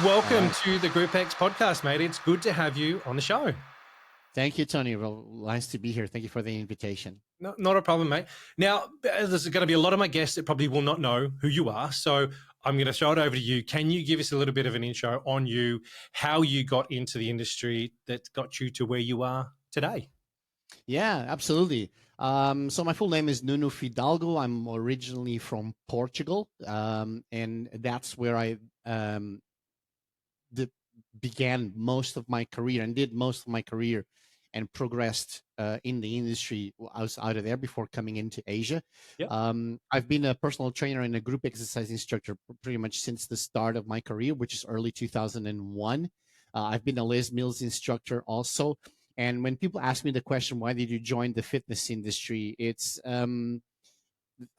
All Welcome right. to the Group X podcast, mate. It's good to have you on the show. Thank you, Tony. Well, nice to be here. Thank you for the invitation. Not a problem, mate. Now, there's going to be a lot of my guests that probably will not know who you are. So I'm going to throw it over to you. Can you give us a little bit of an intro on you, how you got into the industry that got you to where you are today? Yeah, absolutely. So my full name is Nuno Fidalgo. I'm originally from Portugal, and that's where I did, began most of my career and did most of my career and progressed in the industry. I was out of there before coming into Asia. Yep. I've been a personal trainer and a group exercise instructor pretty much since the start of my career, which is early 2001. I've been a Les Mills instructor also. And when people ask me the question, why did you join the fitness industry?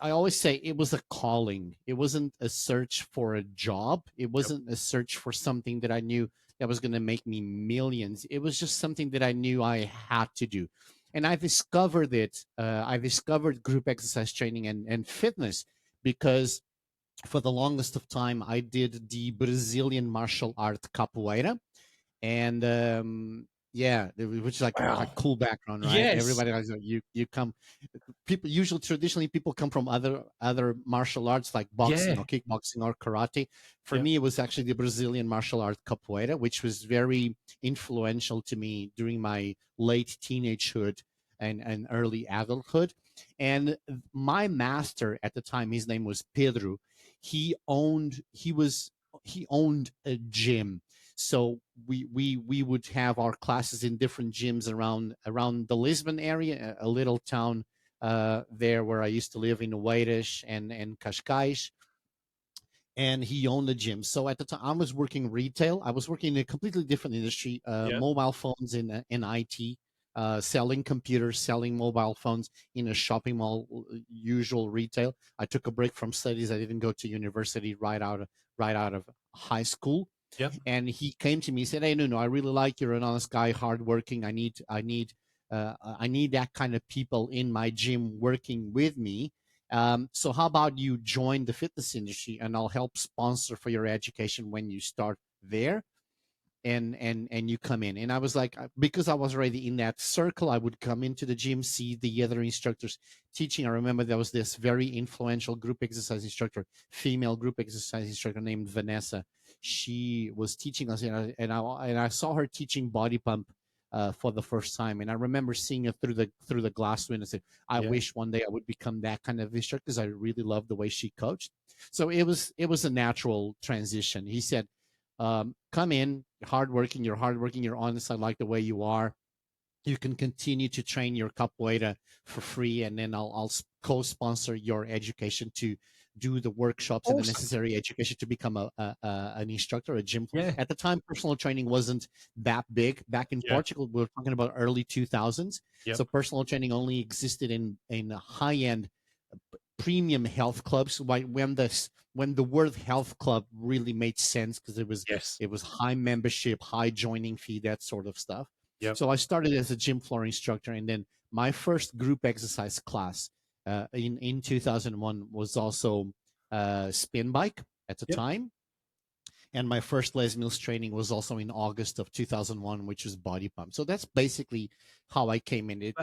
I always say it was a calling. It wasn't a search for a job. It Yep. wasn't a search for something that I knew that was going to make me millions. It was just something that I knew I had to do. And I discovered it. I discovered group exercise training and fitness because for the longest of time, I did the Brazilian martial art capoeira. And yeah, which is like a Wow. cool background, right? Yes. Everybody likes you come people usually traditionally people come from other martial arts like boxing Yeah. or kickboxing or karate. For Yep. me, it was actually the Brazilian martial art capoeira, which was very influential to me during my late teenagehood and early adulthood. And my master at the time, his name was Pedro. He owned a gym, so we would have our classes in different gyms around the Lisbon area, a little town there where I used to live in Oeiras and Cascais. And he owned the gym. So at the time, I was working retail. I was working in a completely different industry, Yep. mobile phones in IT, selling computers, selling mobile phones in a shopping mall, usual retail. I took a break from studies. I didn't go to university right out of high school. Yep. And he came to me and said, "Hey, no, I really like you're an honest guy, hardworking. I need that kind of people in my gym working with me. So how about you join the fitness industry, and I'll help sponsor for your education when you start there." And you come in. And I was like, because I was already in that circle, I would come into the gym, see the other instructors teaching. I remember there was this very influential group exercise instructor, female group exercise instructor named Vanessa. She was teaching us, and I saw her teaching body pump for the first time. And I remember seeing it through the glass window and said, I Yeah. wish one day I would become that kind of instructor, because I really loved the way she coached. So it was a natural transition. He said, come in, you're hardworking, you're honest. I like the way you are. You can continue to train your capoeira for free, and then I'll co-sponsor your education to do the workshops and the Awesome. necessary education to become an instructor, a gym. Yeah. At the time, personal training wasn't that big. Back in Yeah. Portugal, we were talking about early 2000s. Yep. So personal training only existed in high end premium health clubs. When the word health club really made sense, because it was Yes. it was high membership, high joining fee, that sort of stuff. Yep. So I started as a gym floor instructor, and then my first group exercise class in 2001 was also spin bike at the Yep. time. And my first Les Mills training was also in August of 2001, which was body pump. So that's basically how I came in.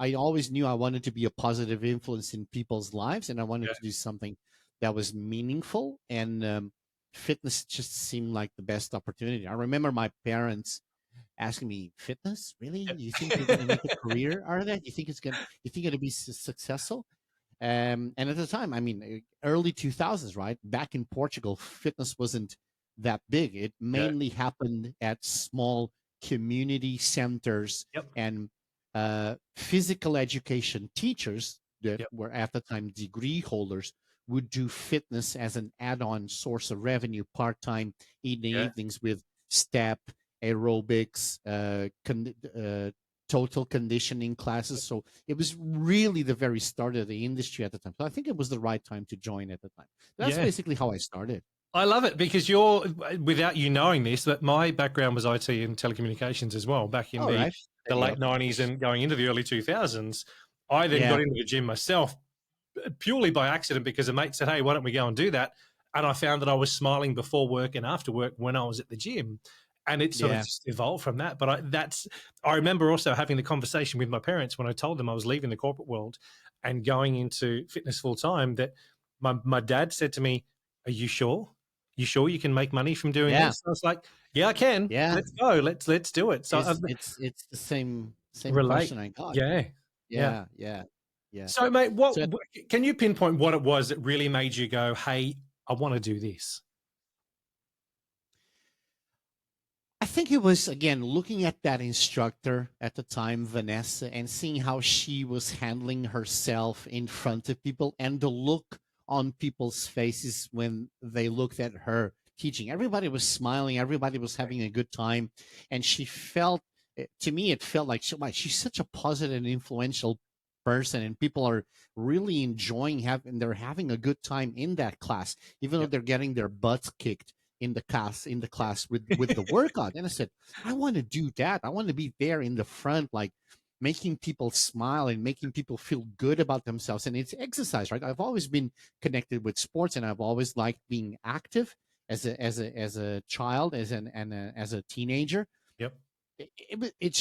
I always knew I wanted to be a positive influence in people's lives, and I wanted Yeah. to do something that was meaningful. And fitness just seemed like the best opportunity. I remember my parents asking me, "Fitness? Really? You think you're going to make a career out of that? You think it'll be successful?" And at the time, I mean, early 2000s, right? Back in Portugal, fitness wasn't that big. It Yeah. mainly happened at small community centers, Yep. and physical education teachers that Yep. were at the time degree holders would do fitness as an add-on source of revenue part-time in the Yeah. evenings with step, aerobics, total conditioning classes. So it was really the very start of the industry at the time. So I think it was the right time to join at the time. That's Yeah. basically how I started. I love it because without you knowing this, but my background was IT and telecommunications as well back in All right. the There you late go. 90s and going into the early 2000s. I then got Yeah. into the gym myself purely by accident because a mate said, "Hey, why don't we go and do that?" And I found that I was smiling before work and after work when I was at the gym. And it sort of Yeah. just evolved from that. But I remember also having the conversation with my parents when I told them I was leaving the corporate world and going into fitness full time, that my dad said to me, "Are you sure? You sure you can make money from doing Yeah. this?" I was like, "Yeah, I can. Yeah. Let's go. Let's do it." So It's the same relate. question I got. Yeah. Yeah. Yeah. Yeah. Yeah. So, mate, So can you pinpoint what it was that really made you go, "Hey, I want to do this"? I think it was, again, looking at that instructor at the time, Vanessa, and seeing how she was handling herself in front of people and the look on people's faces when they looked at her teaching. Everybody was smiling, everybody was having a good time. And she felt, to me, it felt like she's such a positive and influential person, and people are really enjoying having, they're having a good time in that class, even though Yep. they're getting their butts kicked in the class with the workout. And I said, I want to do that. I want to be there in the front, like making people smile and making people feel good about themselves. And it's exercise, right? I've always been connected with sports, and I've always liked being active as a child, as a teenager. Yep. It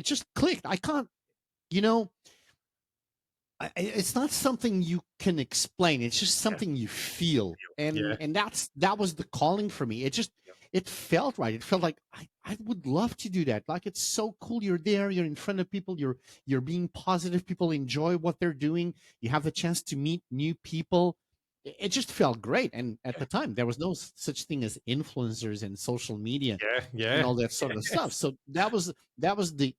just clicked. I can't, you know, it's not something you can explain. It's just Yeah. something you feel, Yeah. and that was the calling for me. It felt right. It felt like I would love to do that. Like, it's so cool. You're there. You're in front of people. You're being positive. People enjoy what they're doing. You have the chance to meet new people. It just felt great. And at the time, there was no such thing as influencers and social media Yeah. and Yeah. all that sort of stuff. So that was the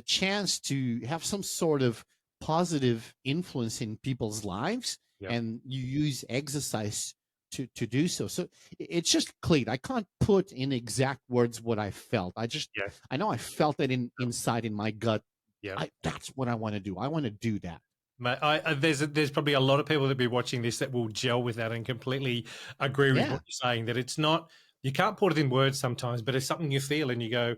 chance to have some sort of positive influence in people's lives, Yep. and you use exercise to do so. So it's just clicked. I can't put in exact words what I felt. Yeah. I know I felt it inside in my gut. Yeah. That's what I want to do. I want to do that. Mate, there's probably a lot of people that be watching this that will gel with that and completely agree with Yeah. what you're saying. That it's not, you can't put it in words sometimes, but it's something you feel and you go,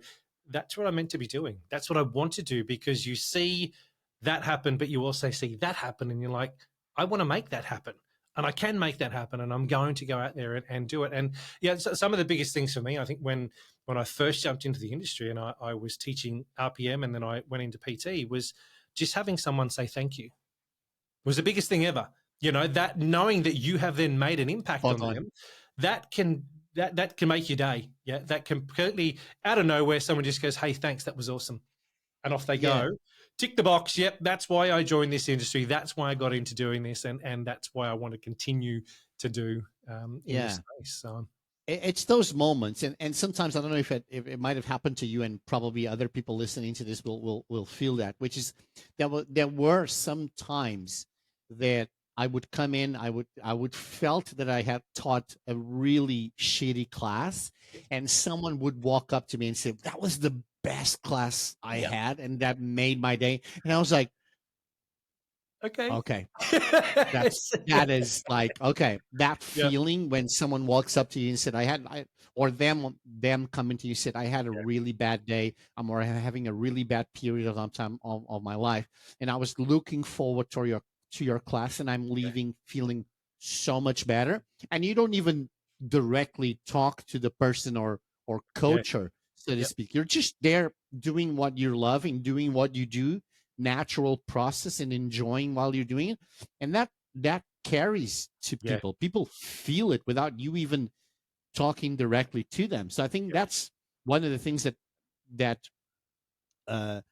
"That's what I'm meant to be doing. That's what I want to do," because you see that happen, but you also see that happen, and you're like, "I want to make that happen, and I can make that happen, and I'm going to go out there and do it." And yeah, so some of the biggest things for me, I think, when I first jumped into the industry and I was teaching RPM and then I went into PT, was just having someone say thank you was the biggest thing ever. You know, that knowing that you have then made an impact Spot on on. them, that can that can make your day. Yeah, that completely out of nowhere, someone just goes, "Hey, thanks, that was awesome," and off they Yeah. go. Tick the box. Yep, that's why I joined this industry. That's why I got into doing this, and that's why I want to continue to do in this Yeah. space. So It's those moments, and sometimes I don't know if it might have happened to you, and probably other people listening to this will feel that, which is there were some times that I would come in, I would felt that I had taught a really shitty class, and someone would walk up to me and say, that was the best class I yeah, had, and that made my day. And I was like, okay. okay, that is like, okay, that yeah, feeling when someone walks up to you and said, or them coming to you said, I had a yeah, really bad day, or having a really bad period of time of my life, and I was looking forward to your class, and I'm yeah, leaving feeling so much better. And you don't even directly talk to the person or yeah, coach her, so to yeah, speak. You're just there doing what you're loving, doing what you do, natural process, and enjoying while you're doing it, and that carries to yeah, people. People feel it without you even talking directly to them. So I think yeah, that's one of the things that uh,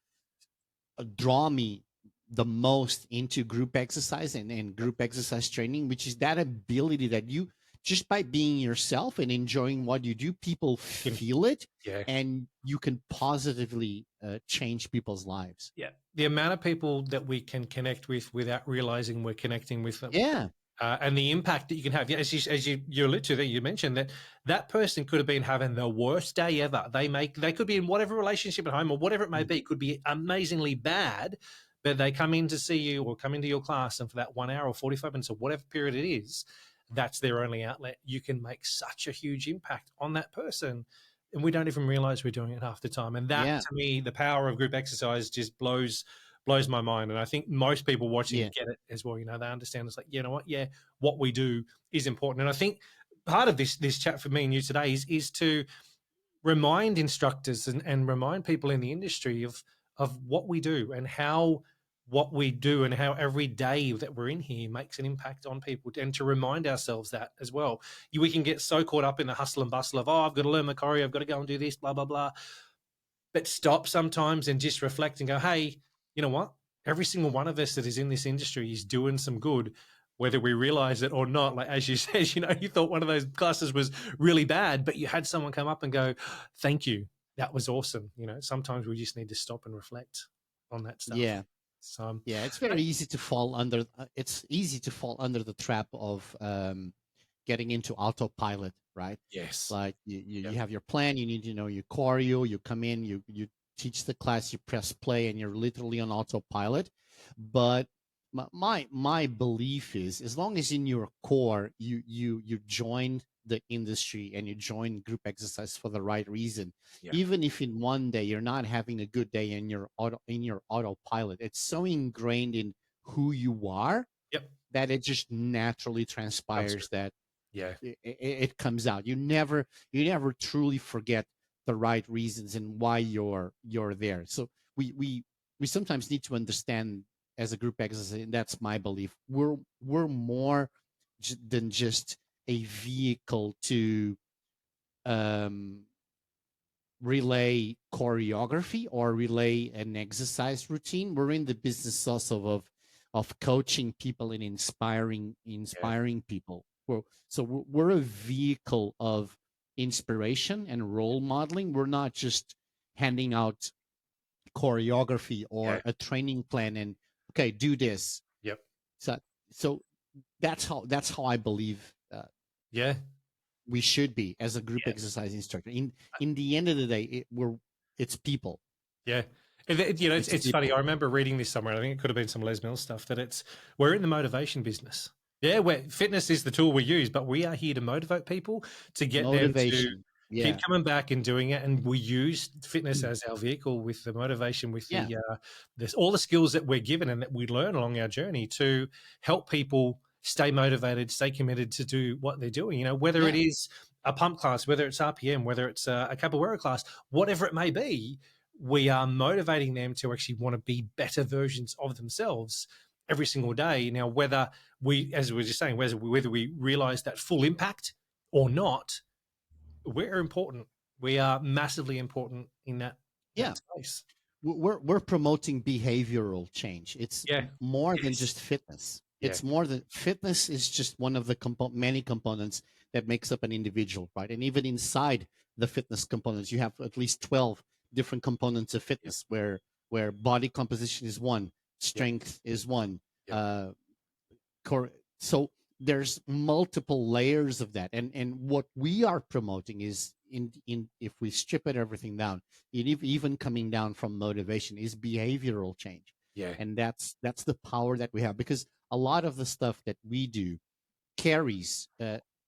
draw me the most into group exercise and yeah, group exercise training, which is that ability that you, just by being yourself and enjoying what you do, people Can- feel it, yeah. and you can positively change people's lives. Yeah, the amount of people that we can connect with without realizing we're connecting with them, Yeah. and the impact that you can have. Yeah, as you allude to that, you mentioned that that person could have been having the worst day ever. They could be in whatever relationship at home or whatever it may be. It could be amazingly bad, but they come in to see you or come into your class, and for that 1 hour or 45 minutes or whatever period it is, that's their only outlet. You can make such a huge impact on that person, and we don't even realize we're doing it half the time. And that, Yeah. to me, the power of group exercise just blows blows my mind. And I think most people watching Yeah. get it as well. You know, they understand it's like, you know what? Yeah, what we do is important. And I think part of this chat for me and you today is to remind instructors and remind people in the industry of what we do and how what we do and how every day that we're in here makes an impact on people, and to remind ourselves that as well. We can get so caught up in the hustle and bustle of, oh, I've got to learn my choreo, I've got to go and do this, blah, blah, blah. But stop sometimes and just reflect and go, hey, you know what? Every single one of us that is in this industry is doing some good, whether we realize it or not. Like, as you said, you know, you thought one of those classes was really bad, but you had someone come up and go, thank you. That was awesome. You know, sometimes we just need to stop and reflect on that stuff. Yeah. So, Yeah, it's very easy to fall under. It's easy to fall under the trap of getting into autopilot, right? yes. Like you Yep. have your plan, you need to know your choreo, you come in, you teach the class, you press play, and you're literally on autopilot. But my belief is, as long as in your core you join the industry and you join group exercise for the right reason, Yeah. even if in one day you're not having a good day in your autopilot, it's so ingrained in who you are Yep. that it just naturally Comes through. transpires that Yeah. it comes out. You never truly forget the right reasons and why you're there. So we sometimes need to understand as a group exercise, and that's my belief. We're more than just a vehicle to um, relay choreography or relay an exercise routine. We're in the business also of coaching people and inspiring people. We're a vehicle of inspiration and role modeling. We're not just handing out choreography Yeah. or a training plan and okay, do this. Yep. So so that's how I believe Yeah. we should be as a group Yes. exercise instructor. In the end of the day, it's people. Yeah. You know, It's it's people. funny. I remember reading this somewhere. I think it could have been some Les Mills stuff, that we're in the motivation business. Yeah, where fitness is the tool we use, but we are here to motivate people, to get them to Motivation. keep Yeah. coming back and doing it. And we use fitness as our vehicle, with the motivation, with Yeah. this, all the skills that we're given and that we learn along our journey to help people stay motivated, stay committed to do what they're doing. You know, whether it Yeah. is a pump class, whether it's RPM, whether it's a capoeira class, whatever it may be, we are motivating them to actually want to be better versions of themselves every single day. Now, whether we, as we were just saying, whether we realize that full impact or not, we're important. We are massively important in that Yeah. space. We're promoting behavioral change. It's Yeah. more than Yes. just fitness. Yeah. It's more than fitness is just one of the many components that makes up an individual, right? And even inside the fitness components, you have at least 12 different components of Yep. fitness, where body composition is one, Yep. strength is one, Yep. So there's multiple layers of that, and what we are promoting is in if we strip it everything down, even coming down from motivation, is behavioral change. Yeah. And that's the power that we have, because a lot of the stuff that we do carries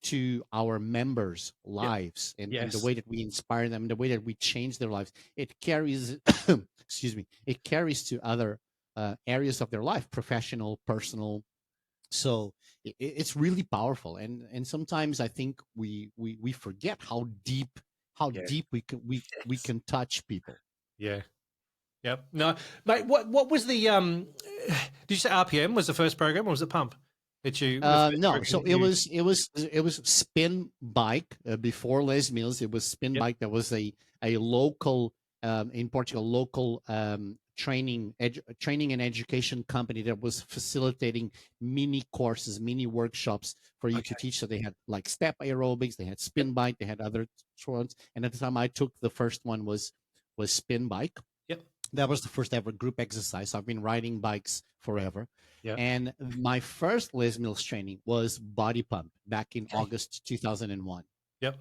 to our members' Yep. lives, and the Yes. way that we inspire them, the way that we change their lives. It carries excuse me, it carries to other areas of their life, professional, personal. So it's really powerful, and sometimes I think we forget how Yeah. deep we Yes. can touch people. Yeah. Yep. No, mate. What was the Did you say RPM was the first program, or was it Pump that the first No, program so that it you? was it was it was Spin Bike before Les Mills. It was Spin Yep. Bike. That was a local in Portugal, local training and education company that was facilitating mini courses, mini workshops for you to Okay. teach. So they had like step aerobics, they had Yep. Spin Bike, they had other ones. And at the time I took, the first one was Spin Bike. Yep. That was the first ever group exercise. So I've been riding bikes forever. Yep. And my first Les Mills training was body pump back in Okay. August 2001. Yep.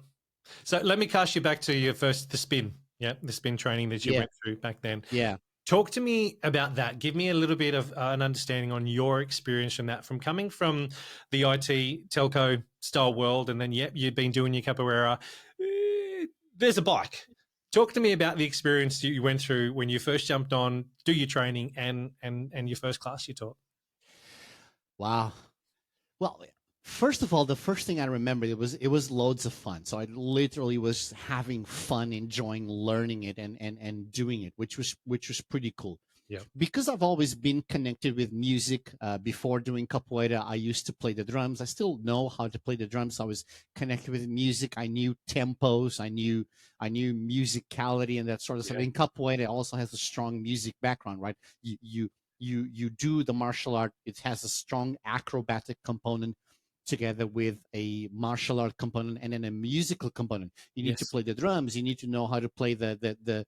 So let me cast you back to the spin. Yeah, the spin training that you Yeah. went through back then. Yeah. Talk to me about that. Give me a little bit of an understanding on your experience from that, from coming from the IT telco style world, and then you've been doing your capoeira. There's a bike. Talk to me about the experience you went through when you first jumped on, do your training, and your first class you taught. Wow. Well, first of all, the first thing I remember, it was loads of fun. So I literally was having fun, enjoying learning it and doing it, which was pretty cool. Yeah. Because I've always been connected with music. Before doing capoeira, I used to play the drums. I still know how to play the drums. I was connected with music. I knew tempos. I knew musicality and that sort of stuff. Yeah. And capoeira also has a strong music background, right? You do the martial art. It has a strong acrobatic component together with a martial art component and then a musical component. You need to Yes. play the drums. You need to know how to play the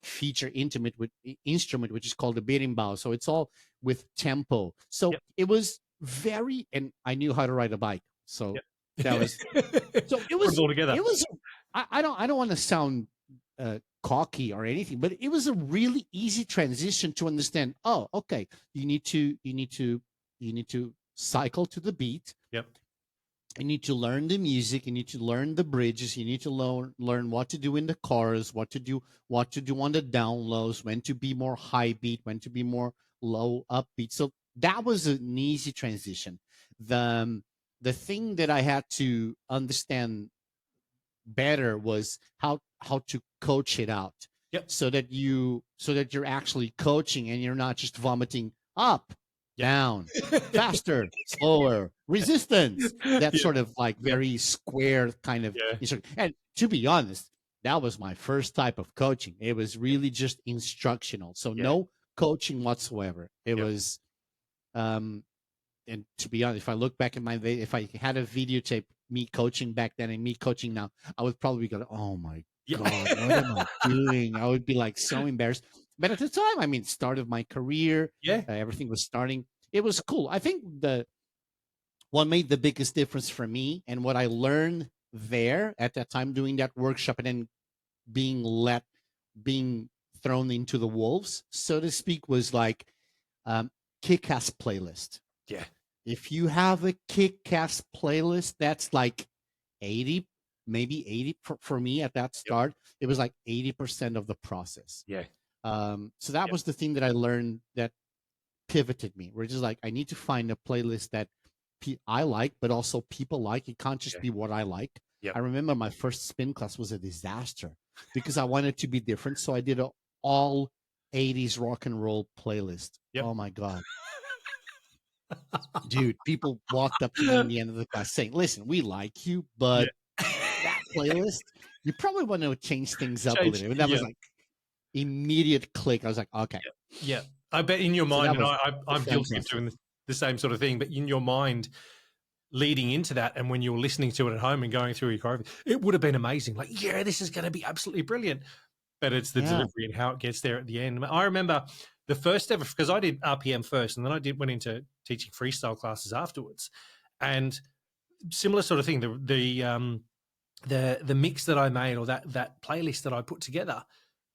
feature instrument, which is called the berimbau. So it's all with tempo. So Yep. it was very, and I knew how to ride a bike. So that was, so it Put was, it all together. it was, I don't want to sound cocky or anything, but it was a really easy transition to understand. Oh, okay. You need to cycle to the beat. Yep. You need to learn the music. You need to learn the bridges. You need to learn what to do in the chorus, what to do on the down lows, when to be more high beat, when to be more low upbeat. So that was an easy transition. The thing that I had to understand better was how to coach it out. Yep. So that you're actually coaching and you're not just vomiting up, Yep. down, faster, slower, resistance, that Yeah. sort of like very square kind of Yeah. instruction. And to be honest, that was my first type of coaching. It was really just instructional. So Yeah. no coaching whatsoever. It Yep. was and to be honest, if I look back at my day, if I had a videotape me coaching back then and me coaching now, I would probably go, "Oh my Yeah. God, what am I doing?" I would be like so embarrassed. But at the time, I mean, start of my career, Yeah. everything was starting. It was cool. I think what made the biggest difference for me and what I learned there at that time doing that workshop and then being thrown into the wolves, so to speak, was like kick-ass playlist. Yeah. If you have a kick-ass playlist, that's like 80, maybe 80 for me at that start. It was like 80% of the process. Yeah. So that Yep. was the thing that I learned that pivoted me. Where it's just like I need to find a playlist that I like, but also people like. It can't just Yeah. be what I like. Yep. I remember my first spin class was a disaster because I wanted to be different. So I did a all 80s rock and roll playlist. Yep. Oh my God. Dude, people walked up to me in the end of the class saying, "Listen, we like you, but that playlist, you probably want to change things up a little." And that was like immediate click. I was like, okay. Yeah. I bet in your So mind, that and was I'm the fun guilty of process. doing the same sort of thing, but in your mind, leading into that, and when you were listening to it at home and going through your choreography, it would have been amazing. Like, yeah, this is going to be absolutely brilliant. But it's the Yeah. delivery and how it gets there at the end. I remember the first ever, because I did RPM first, and then I went into teaching freestyle classes afterwards, and similar sort of thing. The mix that I made, or that playlist that I put together,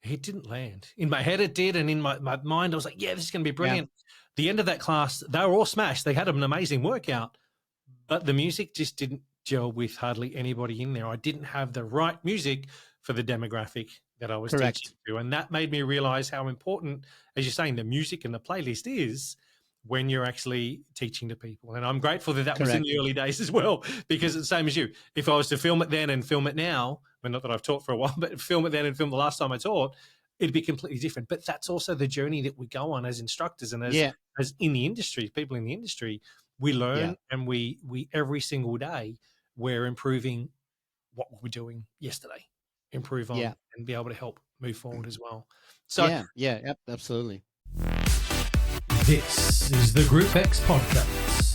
it didn't land. In my head it did, and in my mind I was like, yeah, this is going to be brilliant. The end of that class, they were all smashed. They had an amazing workout, but the music just didn't gel with hardly anybody in there. I didn't have the right music for the demographic that I was Correct. teaching to, and that made me realize how important, as you're saying, the music and the playlist is when you're actually teaching to people. And I'm grateful that was in Correct. the early days as well, because it's the same as you. If I was to film it then and film it now, well, not that I've taught for a while, but film it then and film the last time I taught, it'd be completely different. But that's also the journey that we go on as instructors and as in the industry, people in the industry. We learn and we every single day we're improving what we're doing yesterday, improve on and be able to help move forward as well. So yeah, absolutely. This is the Group X podcast.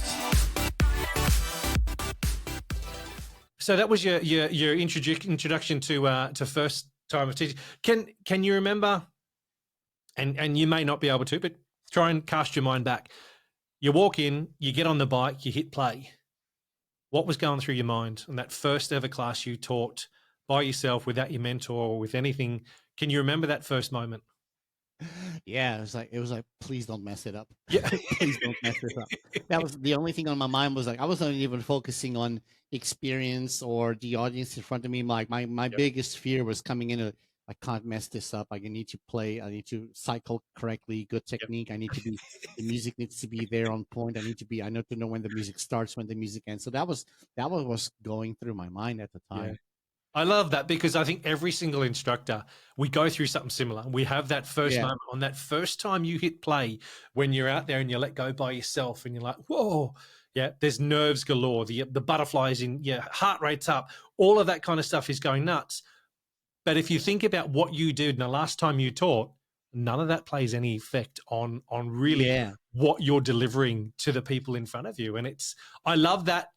So that was your introduction to first time of teaching. Can you remember? And you may not be able to, but try and cast your mind back. You walk in, you get on the bike, you hit play. What was going through your mind on that first ever class you taught by yourself, without your mentor or with anything? Can you remember that first moment? Yeah, it was like, please don't mess it up. Yeah. Please don't mess it up. That was the only thing on my mind. Was like, I wasn't even focusing on experience or the audience in front of me. Like my biggest fear was coming in I can't mess this up. I need to play. I need to cycle correctly. Good Yep. technique. I need to be. The music needs to be there on point. I need to be. I need to know when the music starts, when the music ends. So that was what's going through my mind at the Yeah. time. I love that because I think every single instructor, we go through something similar. We have that first Yeah. moment on that first time you hit play when you're out there and you let go by yourself and you're like, whoa, yeah, there's nerves galore. The butterflies in your heart rate's up. All of that kind of stuff is going nuts. But if you think about what you did and the last time you taught, none of that plays any effect on really Yeah. what you're delivering to the people in front of you. And I love that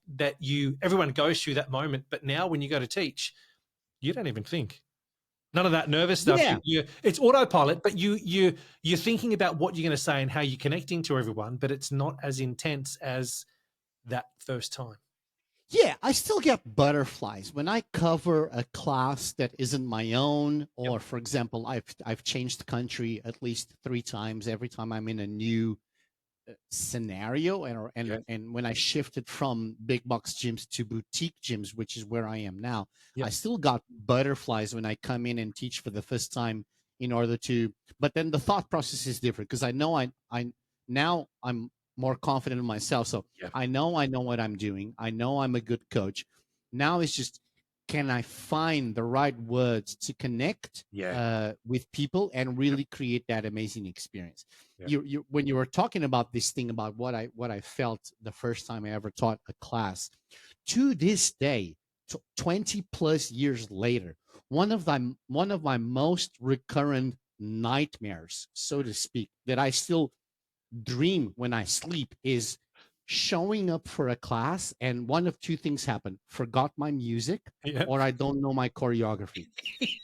everyone goes through that moment, but now when you go to teach, you don't even think. None of that nervous stuff. Yeah. It's autopilot, but you're thinking about what you're going to say and how you're connecting to everyone, but it's not as intense as that first time. Yeah, I still get butterflies when I cover a class that isn't my own, or Yep. for example, I've changed country at least 3 times. Every time I'm in a new scenario, Yeah. and when I shifted from big box gyms to boutique gyms, which is where I am now, I Yep. still got butterflies when I come in and teach for the first time in order to. But then the thought process is different because I know I now I'm more confident in myself, so Yeah. I know what I'm doing. I know I'm a good coach. Now it's just, can I find the right words to connect Yeah. with people and really create that amazing experience? Yeah. You when you were talking about this thing about what I felt the first time I ever taught a class, to this day, 20 plus years later, one of my most recurrent nightmares, so to speak, that I still dream when I sleep is showing up for a class and one of two things happen: forgot my music, Yeah. or I don't know my choreography.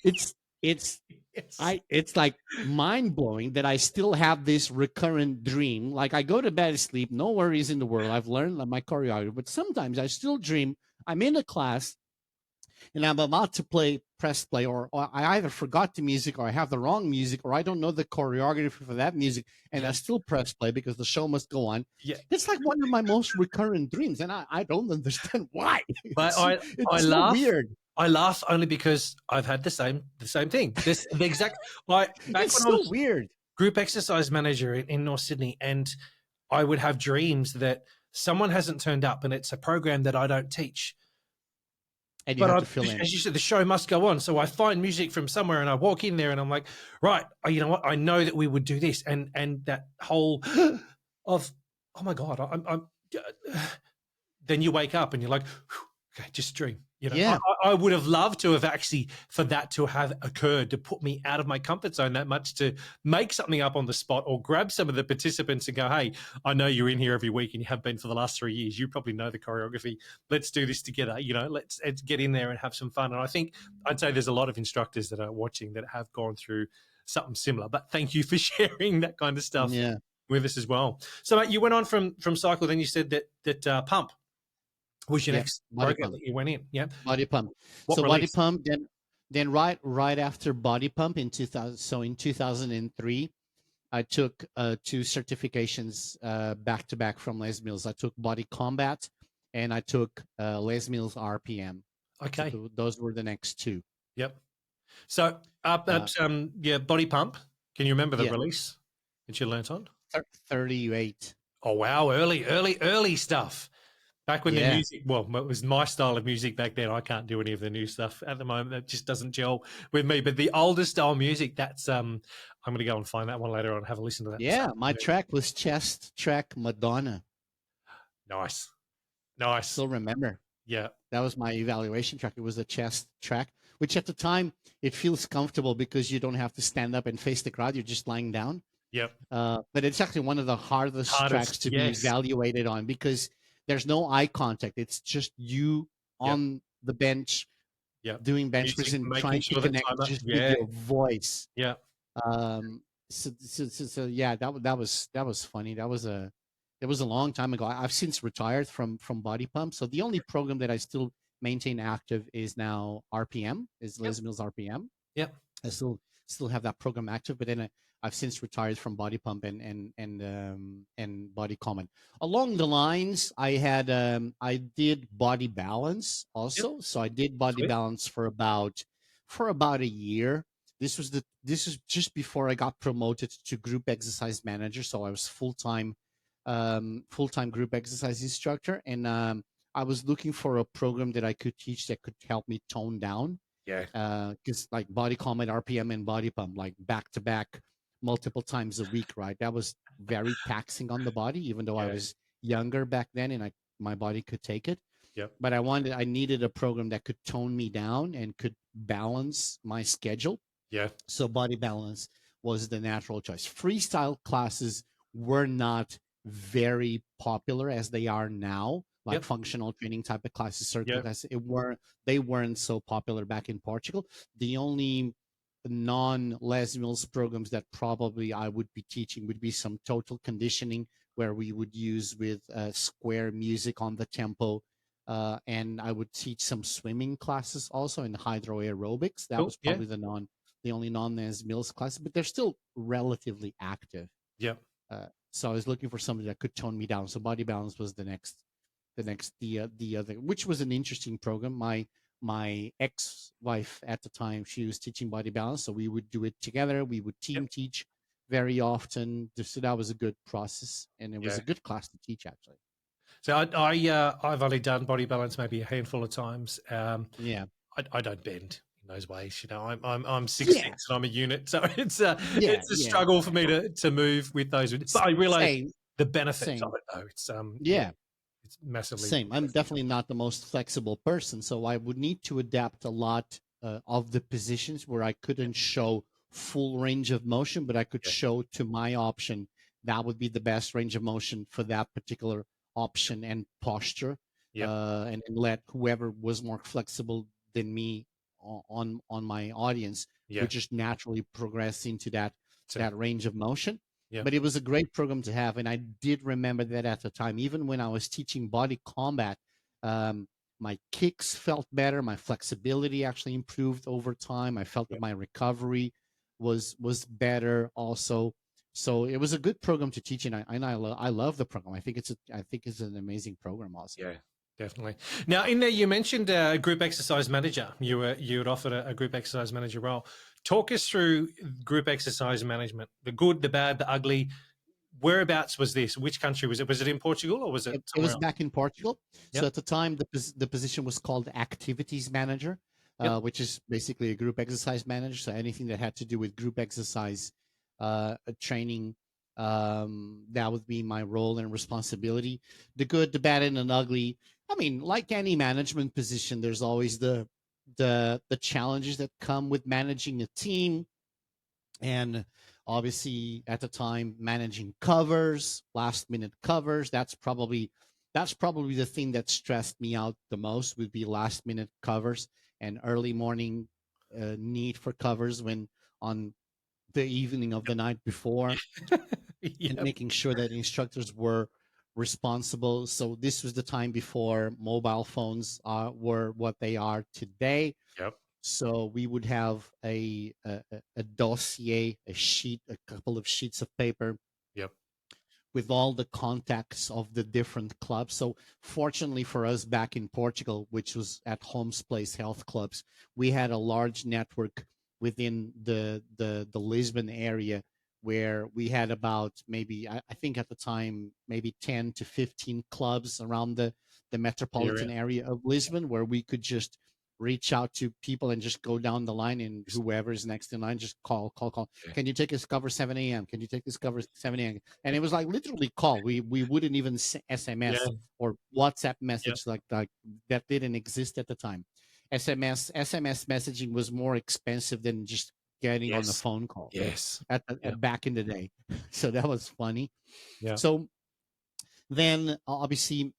It's it's Yes. it's like mind blowing that I still have this recurrent dream. Like I go to bed, sleep, no worries in the world. I've learned my choreography, but sometimes I still dream I'm in a class and I'm about to press play, or I either forgot the music, or I have the wrong music, or I don't know the choreography for that music, and I Yeah. still press play because the show must go on. Yeah. It's like one of my most recurrent dreams, and I don't understand why. But I It's so laugh. weird. I laugh only because I've had the same thing. This the exact. Back It's when I so was weird. group exercise manager in North Sydney, and I would have dreams that someone hasn't turned up, and it's a program that I don't teach. And you But have to fill in. as you said, the show must go on. So I find music from somewhere, and I walk in there, and I'm like, right, you know what? I know that we would do this, and that whole of, oh my god, I'm then you wake up and you're like, okay, just a dream. You know, Yeah. I would have loved to have actually for that to have occurred, to put me out of my comfort zone that much, to make something up on the spot or grab some of the participants and go, hey, I know you're in here every week and you have been for the last 3 years. You probably know the choreography. Let's do this together. You know, let's get in there and have some fun. And I think I'd say there's a lot of instructors that are watching that have gone through something similar. But thank you for sharing that kind of stuff Yeah. with us as well. So, mate, you went on from cycle, then you said that pump was your Yeah. next Body program pump. that you went in. Yeah. Body pump. What So body release? pump, then right after body pump in 2000, so in 2003, I took two certifications back to back from Les Mills. I took Body Combat and I took Les Mills RPM. So Okay. those were the next two. Yep. So up Uh, at yeah, body pump. Can you remember the yeah, release that you learnt on? 38. Oh wow, early stuff. Back when the Yeah. music, well, it was my style of music back then. I can't do any of the new stuff at the moment. That just doesn't gel with me. But the older style music, that's I'm going to go and find that one later on and have a listen to that this Yeah, my afternoon. track was Chest Track Madonna. Nice, nice. Still remember. Yeah, That was my evaluation track. It was a chest track, which at the time it feels comfortable because you don't have to stand up and face the crowd. You're just lying down. yep. But it's actually one of the hardest tracks Hardest, to be yes. evaluated on because there's no eye contact. It's just you Yep, on the bench yep. doing bench press Music, and making trying to sure that connect timer. just with Yeah, your voice. yeah. So yeah, that was funny. That was a long time ago. I've since retired from Body Pump. So the only program that I still maintain active is now RPM, is Yep, Les Mills RPM. yep. I still have that program active, but then I've since retired from Body Pump and Body Common. Along the lines, I did Body Balance Yep. also. So I did Body Sweet. Balance for about a year. this is just before I got promoted to group exercise manager. So I was full time group exercise instructor, and I was looking for a program that I could teach that could help me tone down, Yeah. because like Body Combat, RPM, and Body Pump, like back to back, multiple times a week, right? That was very taxing on the body, even though I Yeah. was younger back then and my body could take it. Yep. But I needed a program that could tone me down and could balance my schedule. Yeah. So Body Balance was the natural choice. Freestyle classes were not very popular as they are now, like Yep. functional training type of classes, circuit Yep. classes. They weren't so popular back in Portugal. The only non-Les Mills programs that probably I would be teaching would be some total conditioning, where we would use with square music on the tempo. And I would teach some swimming classes also in hydro aerobics. That Cool. was Yeah. probably the only non-Les Mills classes, but they're still relatively active. Yep. So I was looking for somebody that could tone me down. So Body Balance was the other, which was an interesting program. My ex-wife at the time, she was teaching Body Balance, so we would do it together. We would Yep. team teach very often. So that was a good process, and it was Yeah. a good class to teach, actually. So I've only done Body Balance maybe a handful of times. Yeah, I don't bend in those ways. You know, I'm 6'6" yeah, and I'm a unit, so yeah, it's a yeah. struggle for me to move with those. But I realize Same, the benefits of same. it, though. It's Yeah, it's massively same. I'm beneficial. definitely not the most flexible person, so I would need to adapt a lot of the positions where I Yeah. couldn't show full range of motion, but I could Yeah. show to my option that would be the best range of motion for that particular option and posture, Yep. and let whoever was more flexible than me on my audience Yeah. would just naturally progress into So, that range of motion. yeah. But it was a great program to have, and I did remember that at the time. Even when I was teaching Body Combat, um, my kicks felt better, my flexibility actually improved over time. I felt that Yep. my recovery was better also. So it was a good program to teach, and I love the program. I think it's an amazing program also. Yeah. Definitely. Now, in there, you mentioned a group exercise manager. You had offered a group exercise manager role. Talk us through group exercise management, the good, the bad, the ugly. Whereabouts was this? Which country was it? Was it in Portugal or was it It somewhere was else? back in Portugal. So Yep. at the time, the position was called activities manager, Yep. which is basically a group exercise manager. So anything that had to do with group exercise training, that would be my role and responsibility. The good, the bad, and the ugly. I mean, like any management position, there's always the challenges that come with managing a team, and obviously at the time managing covers, last minute covers. That's probably the thing that stressed me out the most, would be last minute covers and early morning need for covers when on the evening of the night before, and Yep. making sure that instructors were responsible. So this was the time before mobile phones were what they are today. Yep. So we would have a dossier, a sheet, a couple of sheets of paper Yep. with all the contacts of the different clubs. So fortunately for us back in Portugal, which was at Holmes Place Health Clubs, we had a large network within the Lisbon area, where we had about, maybe I think at the time, maybe 10 to 15 clubs around the Area. metropolitan area of Lisbon, where we could just reach out to people and just go down the line, and whoever's next in line, just call. Yeah. Can you take this cover 7 a.m.? Can you take this cover 7 a.m.? And it was like literally call. We wouldn't even Yeah. SMS or WhatsApp Yep. message, like that didn't exist at the time. SMS messaging was more expensive than just getting on the Yes. phone call Yes. at back in the day. So that was funny. Yeah. So then obviously,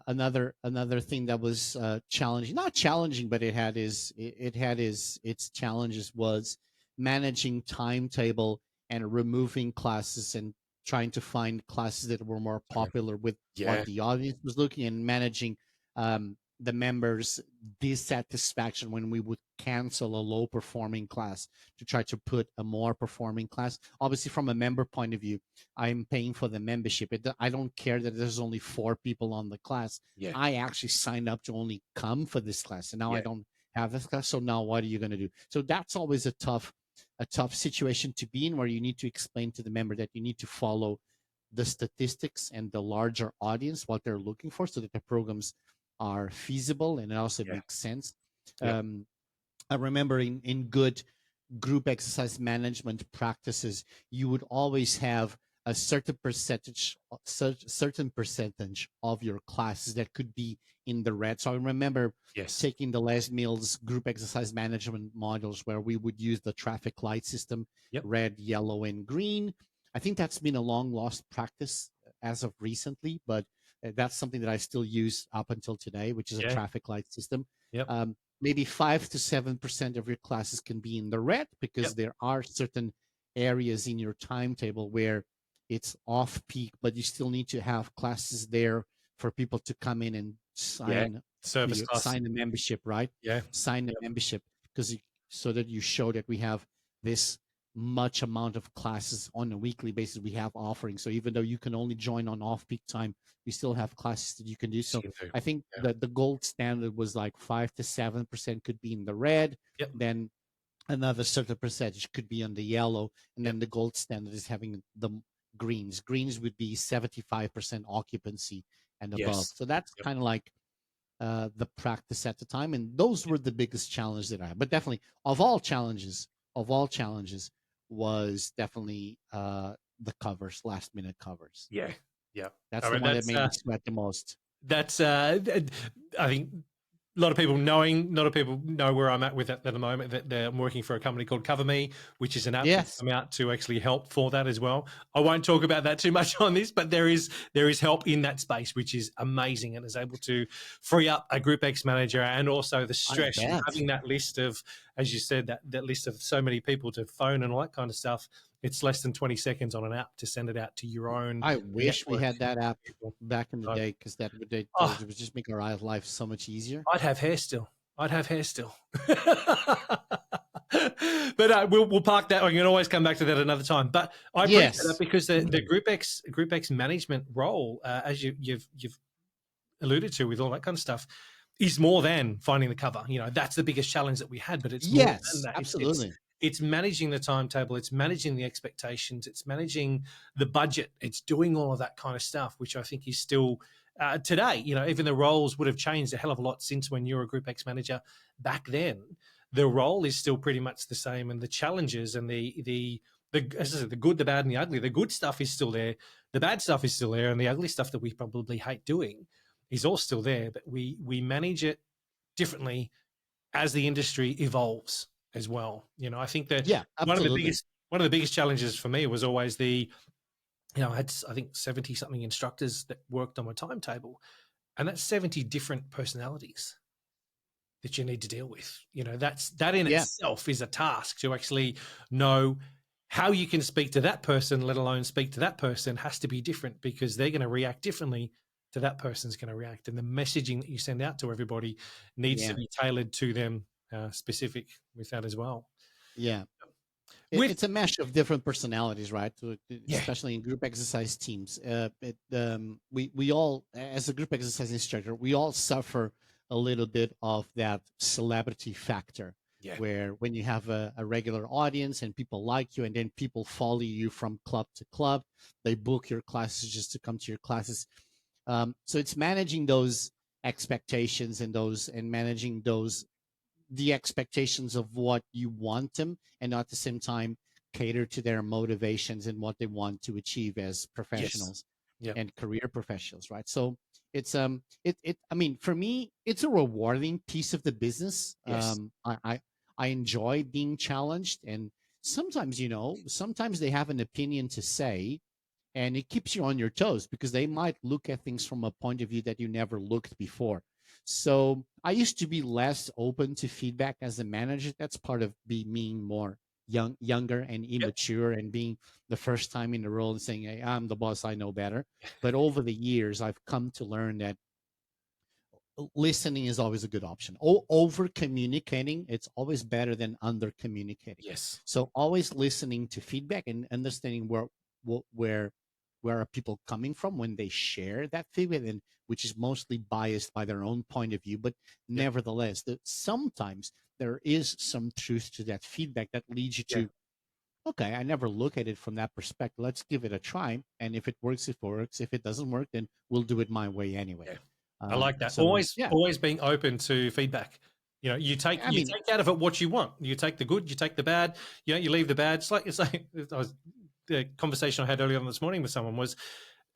another thing that was challenging, not challenging, but it had its challenges, was managing timetable and removing classes and trying to find classes that were more popular with what Yeah. the audience was looking, and managing the members' dissatisfaction when we would cancel a low performing class to try to put a more performing class. Obviously, from a member point of view, I'm paying for the membership. I don't care that there's only 4 people on the class. Yeah. I actually signed up to only come for this class, and now I Yeah. don't have this class. So now what are you going to do? So that's always a tough a tough situation to be in, where you need to explain to the member that you need to follow the statistics and the larger audience, what they're looking for, so that the programs are feasible and it also Yeah. makes sense. Yep. I remember in good group exercise management practices, you would always have a certain percentage of your classes that could be in the red. So I remember Yes. taking the Les Mills group exercise management modules where we would use the traffic light system, Yep. red, yellow, and green. I think that's been a long lost practice as of recently, but that's something that I still use up until today, which is a Yeah. traffic light system. Yep. Maybe 5 to 7% of your classes can be in the red, because Yep. there are certain areas in your timetable where it's off peak, but you still need to have classes there for people to come in and Yeah. sign Service class. sign a membership, right? Yeah. Sign a Yep. membership, because so that you show that we have this much amount of classes on a weekly basis we have offering. So even though you can only join on off peak time, we still have classes that you can do. So You can do. I think Yeah. that the gold standard was like 5 to 7% could be in the red. Yep. Then another certain percentage could be on the yellow, and Yep. then the gold standard is having the greens. Greens would be 75% occupancy and above. Yes. So that's Yep. kind of like the practice at the time, and those were the biggest challenges that I had. But definitely, of all challenges, was definitely the covers, last minute covers. Yeah. Yeah. That's I the mean, one that made me sweat the most. that's I think a lot of people know where I'm at with that at the moment. That I'm working for a company called Cover Me, which is an app that's Yes. come out to actually help for that as well. I won't talk about that too much on this, but there is help in that space, which is amazing, and is able to free up a Group X manager, and also the I stress of bet. having that list of, as you said, that list of so many people to phone and all that kind of stuff. It's less than 20 seconds on an app to send it out to your own I wish we network had that app people. back in the So, day, because that would oh, would just make our life so much easier. I'd have hair still. I'd have hair still. But we'll park that. I can always come back to that another time. But I appreciate that, Yes. because the Group X management role, as you've alluded to with all that kind of stuff, is more than finding the cover. You know, that's the biggest challenge that we had, but it's more than Yes, that. absolutely. It's managing the timetable, it's managing the expectations, it's managing the budget, it's doing all of that kind of stuff, which I think is still today. You know, even the roles would have changed a hell of a lot since when you were a Group X manager back then. The role is still pretty much the same, and the challenges and the as I said, the good, the bad, and the ugly. The good stuff is still there, the bad stuff is still there, and the ugly stuff that we probably hate doing is all still there. But we manage it differently as the industry evolves as well. You know, I think that Yeah, one of the absolutely. biggest challenges for me was always I had, I think, 70 something instructors that worked on my timetable, and that's 70 different personalities that you need to deal with. You know, that in Yeah. itself is a task to actually know how you can speak to that person, let alone speak to that person, has to be different, because they're going to react differently to that person's going to react. And the messaging that you send out to everybody needs to Yeah. be tailored to them, specific with that as well. Yeah. With It's a mesh of different personalities, right? yeah, Especially in group exercise teams. We all, as a group exercise instructor, we all suffer a little bit of that celebrity factor, yeah, where when you have a regular audience and people like you, and then people follow you from club to club, they book your classes just to come to your classes. So it's managing those expectations and managing the expectations of what you want them, and at the same time cater to their motivations and what they want to achieve as yes, professionals yeah, and career professionals, right? So it's I mean, for me, it's a rewarding piece of the business. yes, I enjoy being challenged, and sometimes, sometimes they have an opinion to say, and it keeps you on your toes, because they might look at things from a point of view that you never looked before. So I used to be less open to feedback as a manager. That's part of being more younger and yep, immature, and being the first time in the role and saying, "Hey, I'm the boss, I know better." But over the years, I've come to learn that listening is always a good option. Over communicating, it's always better than under communicating. yes, So always listening to feedback and understanding where where are people coming from when they share that feedback, and which is mostly biased by their own point of view, but yep, nevertheless, that sometimes there is some truth to that feedback that leads you yeah, to okay, I never look at it from that perspective. Let's give it a try. And if it works, it works. If it doesn't work, then we'll do it my way anyway. Yeah. I like that. So yeah, Always being open to feedback. You know, I you mean, take out of it what you want. You take the good, you take the bad. You know, you leave the bad. It's like the conversation I had earlier on this morning with someone was.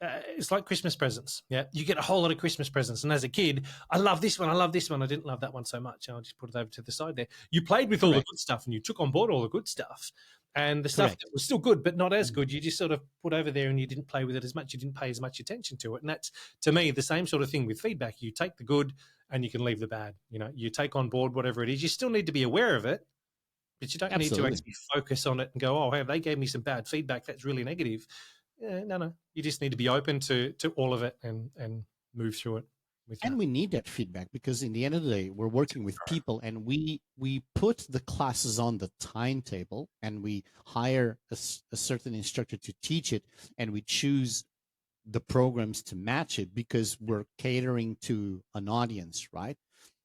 It's like Christmas presents. Yeah, you get a whole lot of Christmas presents, and as a kid, I love this one. I love this one. I didn't love that one so much. I'll just put it over to the side there. You played with all the correct, good stuff, and you took on board all the good stuff, and the stuff that correct. was still good but not as Mm. good, you just sort of put over there, and you didn't play with it as much. You didn't pay as much attention to it, and that's to me the same sort of thing with feedback. You take the good, and you can leave the bad. You know, you take on board whatever it is. You still need to be aware of it, but you don't need to Absolutely. actually focus on it and go, "Oh, hey, they gave me some bad feedback. That's really negative." No. You just need to be open to all of it and move through it with And that. we need that feedback because in the end of the day, we're working with people, and we put the classes on the timetable, and we hire a certain instructor to teach it, and we choose the programs to match it because we're catering to an audience, right?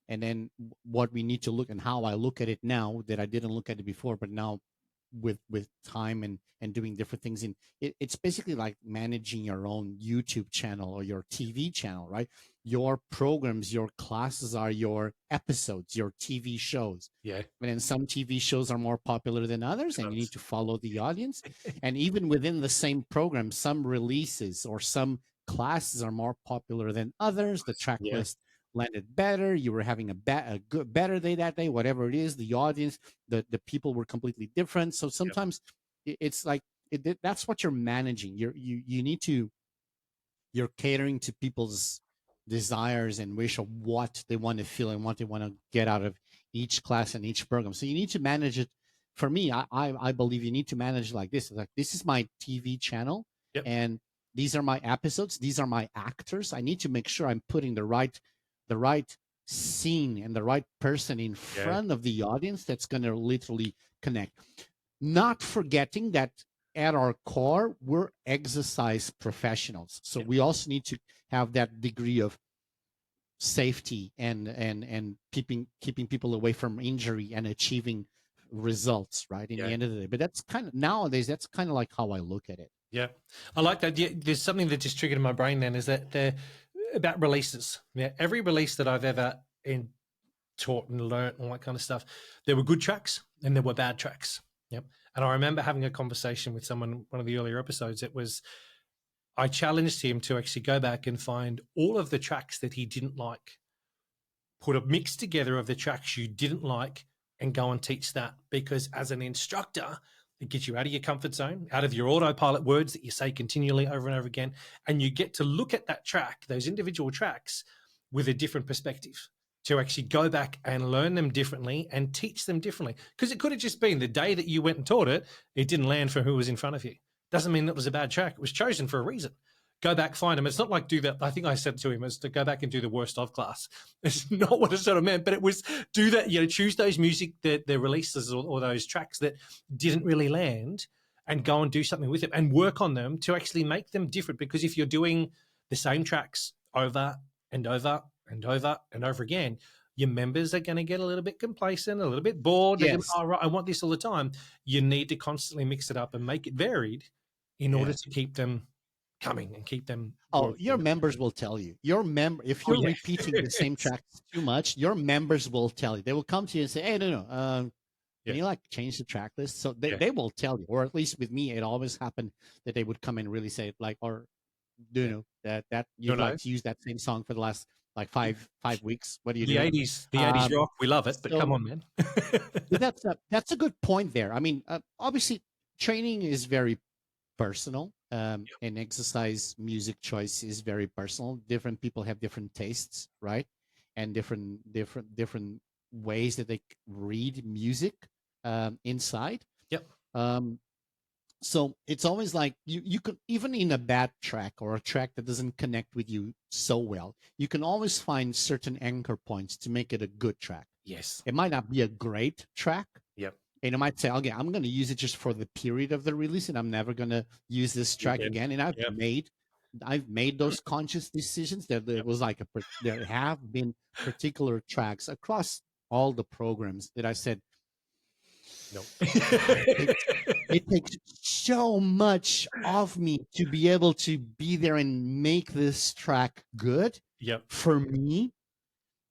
And then what we need to look, and how I look at it now that I didn't look at it before, but now with time and doing different things in it, it's basically like managing your own YouTube channel or your TV channel, right? Your programs, your classes are your episodes, your TV shows. Yeah, And then some TV shows are more popular than others, and you need tons. to follow the audience. And even within the same program, some releases or some classes are more popular than others. The track Yeah, list landed better. You were having a good, better day that day, whatever it is. The audience, the people were completely different. So yep, sometimes it's like that's what you're managing. You need to you're catering to people's desires and wish of what they want to feel and what they want to get out of each class and each program. So you need to manage it. For me, I believe you need to manage like this. Like, this is my TV channel, yep, and these are my episodes. These are my actors. I need to make sure I'm putting the right scene and the right person in yeah, front of the audience that's going to literally connect, not forgetting that at our core we're exercise professionals, so yep, we also need to have that degree of safety and keeping people away from injury and achieving results, right, in the yeah, end of the day. But that's kind of nowadays, that's kind of like how I look at it. yeah. I like that. Yeah, there's something that just triggered in my brain then is that they're about releases. Yeah, every release that I've ever taught and learnt, all that kind of stuff, there were good tracks and there were bad tracks. Yep. And I remember having a conversation with someone, one of the earlier episodes, it was I challenged him to actually go back and find all of the tracks that he didn't like, put a mix together of the tracks you didn't like, and go and teach that. Because as an instructor, it gets you out of your comfort zone, out of your autopilot words that you say continually over and over again. And you get to look at that track, those individual tracks, with a different perspective to actually go back and learn them differently and teach them differently. Because it could have just been the day that you went and taught it, it didn't land for who was in front of you. Doesn't mean it was a bad track. It was chosen for a reason. Go back, find them. It's not like do that. I think I said to him as to go back and do the worst of class. It's not what it sort of meant, but it was do that, choose those music, the releases or those tracks that didn't really land and go and do something with it and work on them to actually make them different. Because if you're doing the same tracks over and over and over and over again, your members are going to get a little bit complacent, a little bit bored. They're going to, Yes. oh, right, I want this all the time. You need to constantly mix it up and make it varied in order Yeah. to keep them coming and keep them Oh, working. your members will tell you. If Oh, you're yeah. repeating the same tracks too much, your members will tell you. They will come to you and say, "Hey, no, can Yeah. you like change the track list?" So they, Yeah. they will tell you, or at least with me, it always happened that they would come and really say like, or do you Yeah. know that No, you'd no. like to use that same song for the last like five weeks. What are you The doing? 80s, the 80s Um, rock, we love it, but come so on, man. that's a good point there. I mean, obviously, training is very personal, and exercise music choice is very personal. Different people have different tastes, right, and different ways that they read music inside. Yep. Um, so it's always like you could, even in a bad track or a track that doesn't connect with you so well, you can always find certain anchor points to make it a good track. Yes. It might not be a great track, Yep. and I might say, okay, I'm going to use it just for the period of the release, and I'm never going to use this track Again. again. And Yep. I've made those conscious decisions. There Yep. was like there have been particular tracks across all the programs that I said, No. It takes it takes so much of me to be able to be there and make this track good Yep. for me.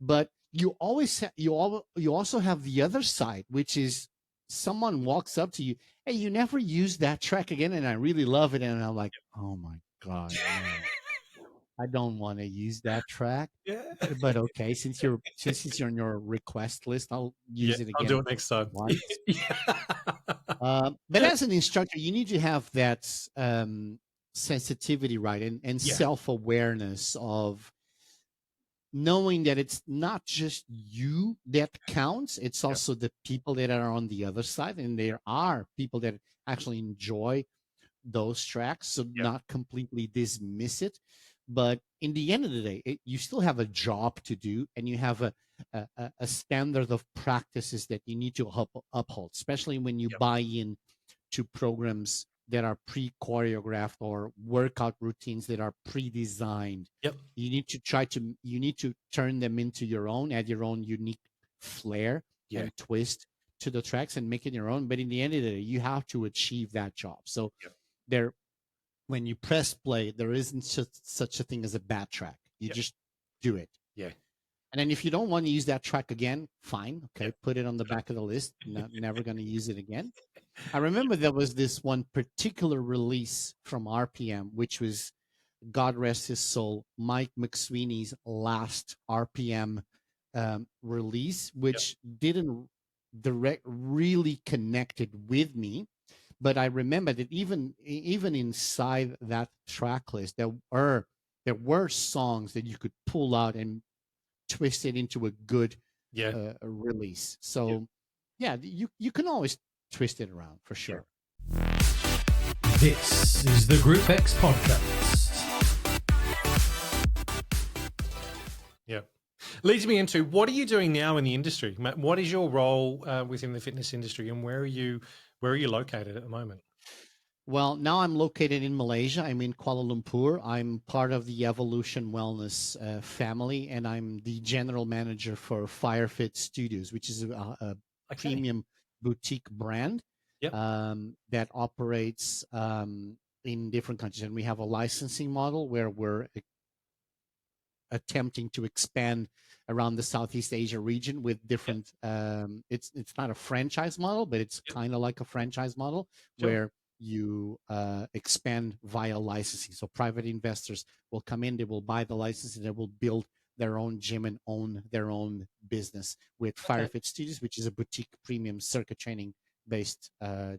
But you always you also have the other side, which is someone walks up to you, hey, you never use that track again, and I really love it, and I'm like, oh my god, no, I don't want to use that track. Yeah. But okay, since you're on your request list, I'll Yeah. use it I'll do again it next time. once. Yeah. But as an instructor, you need to have that sensitivity, right, and Yeah. self awareness of knowing that it's not just you that counts, it's Yeah. also the people that are on the other side, and there are people that actually enjoy those tracks, so Yeah. not completely dismiss it. But in the end of the day, you still have a job to do, and you have a standard of practices that you need to uphold, especially when you Yep. buy in to programs that are pre-choreographed or workout routines that are pre-designed. Yep. You need to turn them into your own, add your own unique flair Yeah. and twist to the tracks and make it your own. But in the end of the day, you have to achieve that job. So Yep. there, when you press play, there isn't such a thing as a bad track. You Yep. just do it. Yeah. And then if you don't want to use that track again, fine. Okay, Yep. put it on the back of the list. Never going to use it again. I remember there was this one particular release from RPM, which was, God rest his soul, Mike McSweeney's last RPM release, Yep. which didn't really connected with me. But I remember that even inside that track list, there were songs that you could pull out and twist it into a good Yeah. release. Yep. So yeah, you can always twist it around for Yeah. sure. This is the Group X podcast. Yeah. Leads me into, what are you doing now in the industry, Matt? What is your role within the fitness industry, and where are you located at the moment? Well, now I'm located in Malaysia. I'm in Kuala Lumpur. I'm part of the Evolution Wellness family, and I'm the general manager for FireFit Studios, which is a Okay. premium boutique brand Yep. that operates in different countries. And we have a licensing model where we're attempting to expand around the Southeast Asia region with different. It's not a franchise model, but it's Yep. kind of like a franchise model Sure. where you expand via licensing. So private investors will come in, they will buy the license, and they will build their own gym and own their own business with Okay. FireFit Studios, which is a boutique premium circuit training based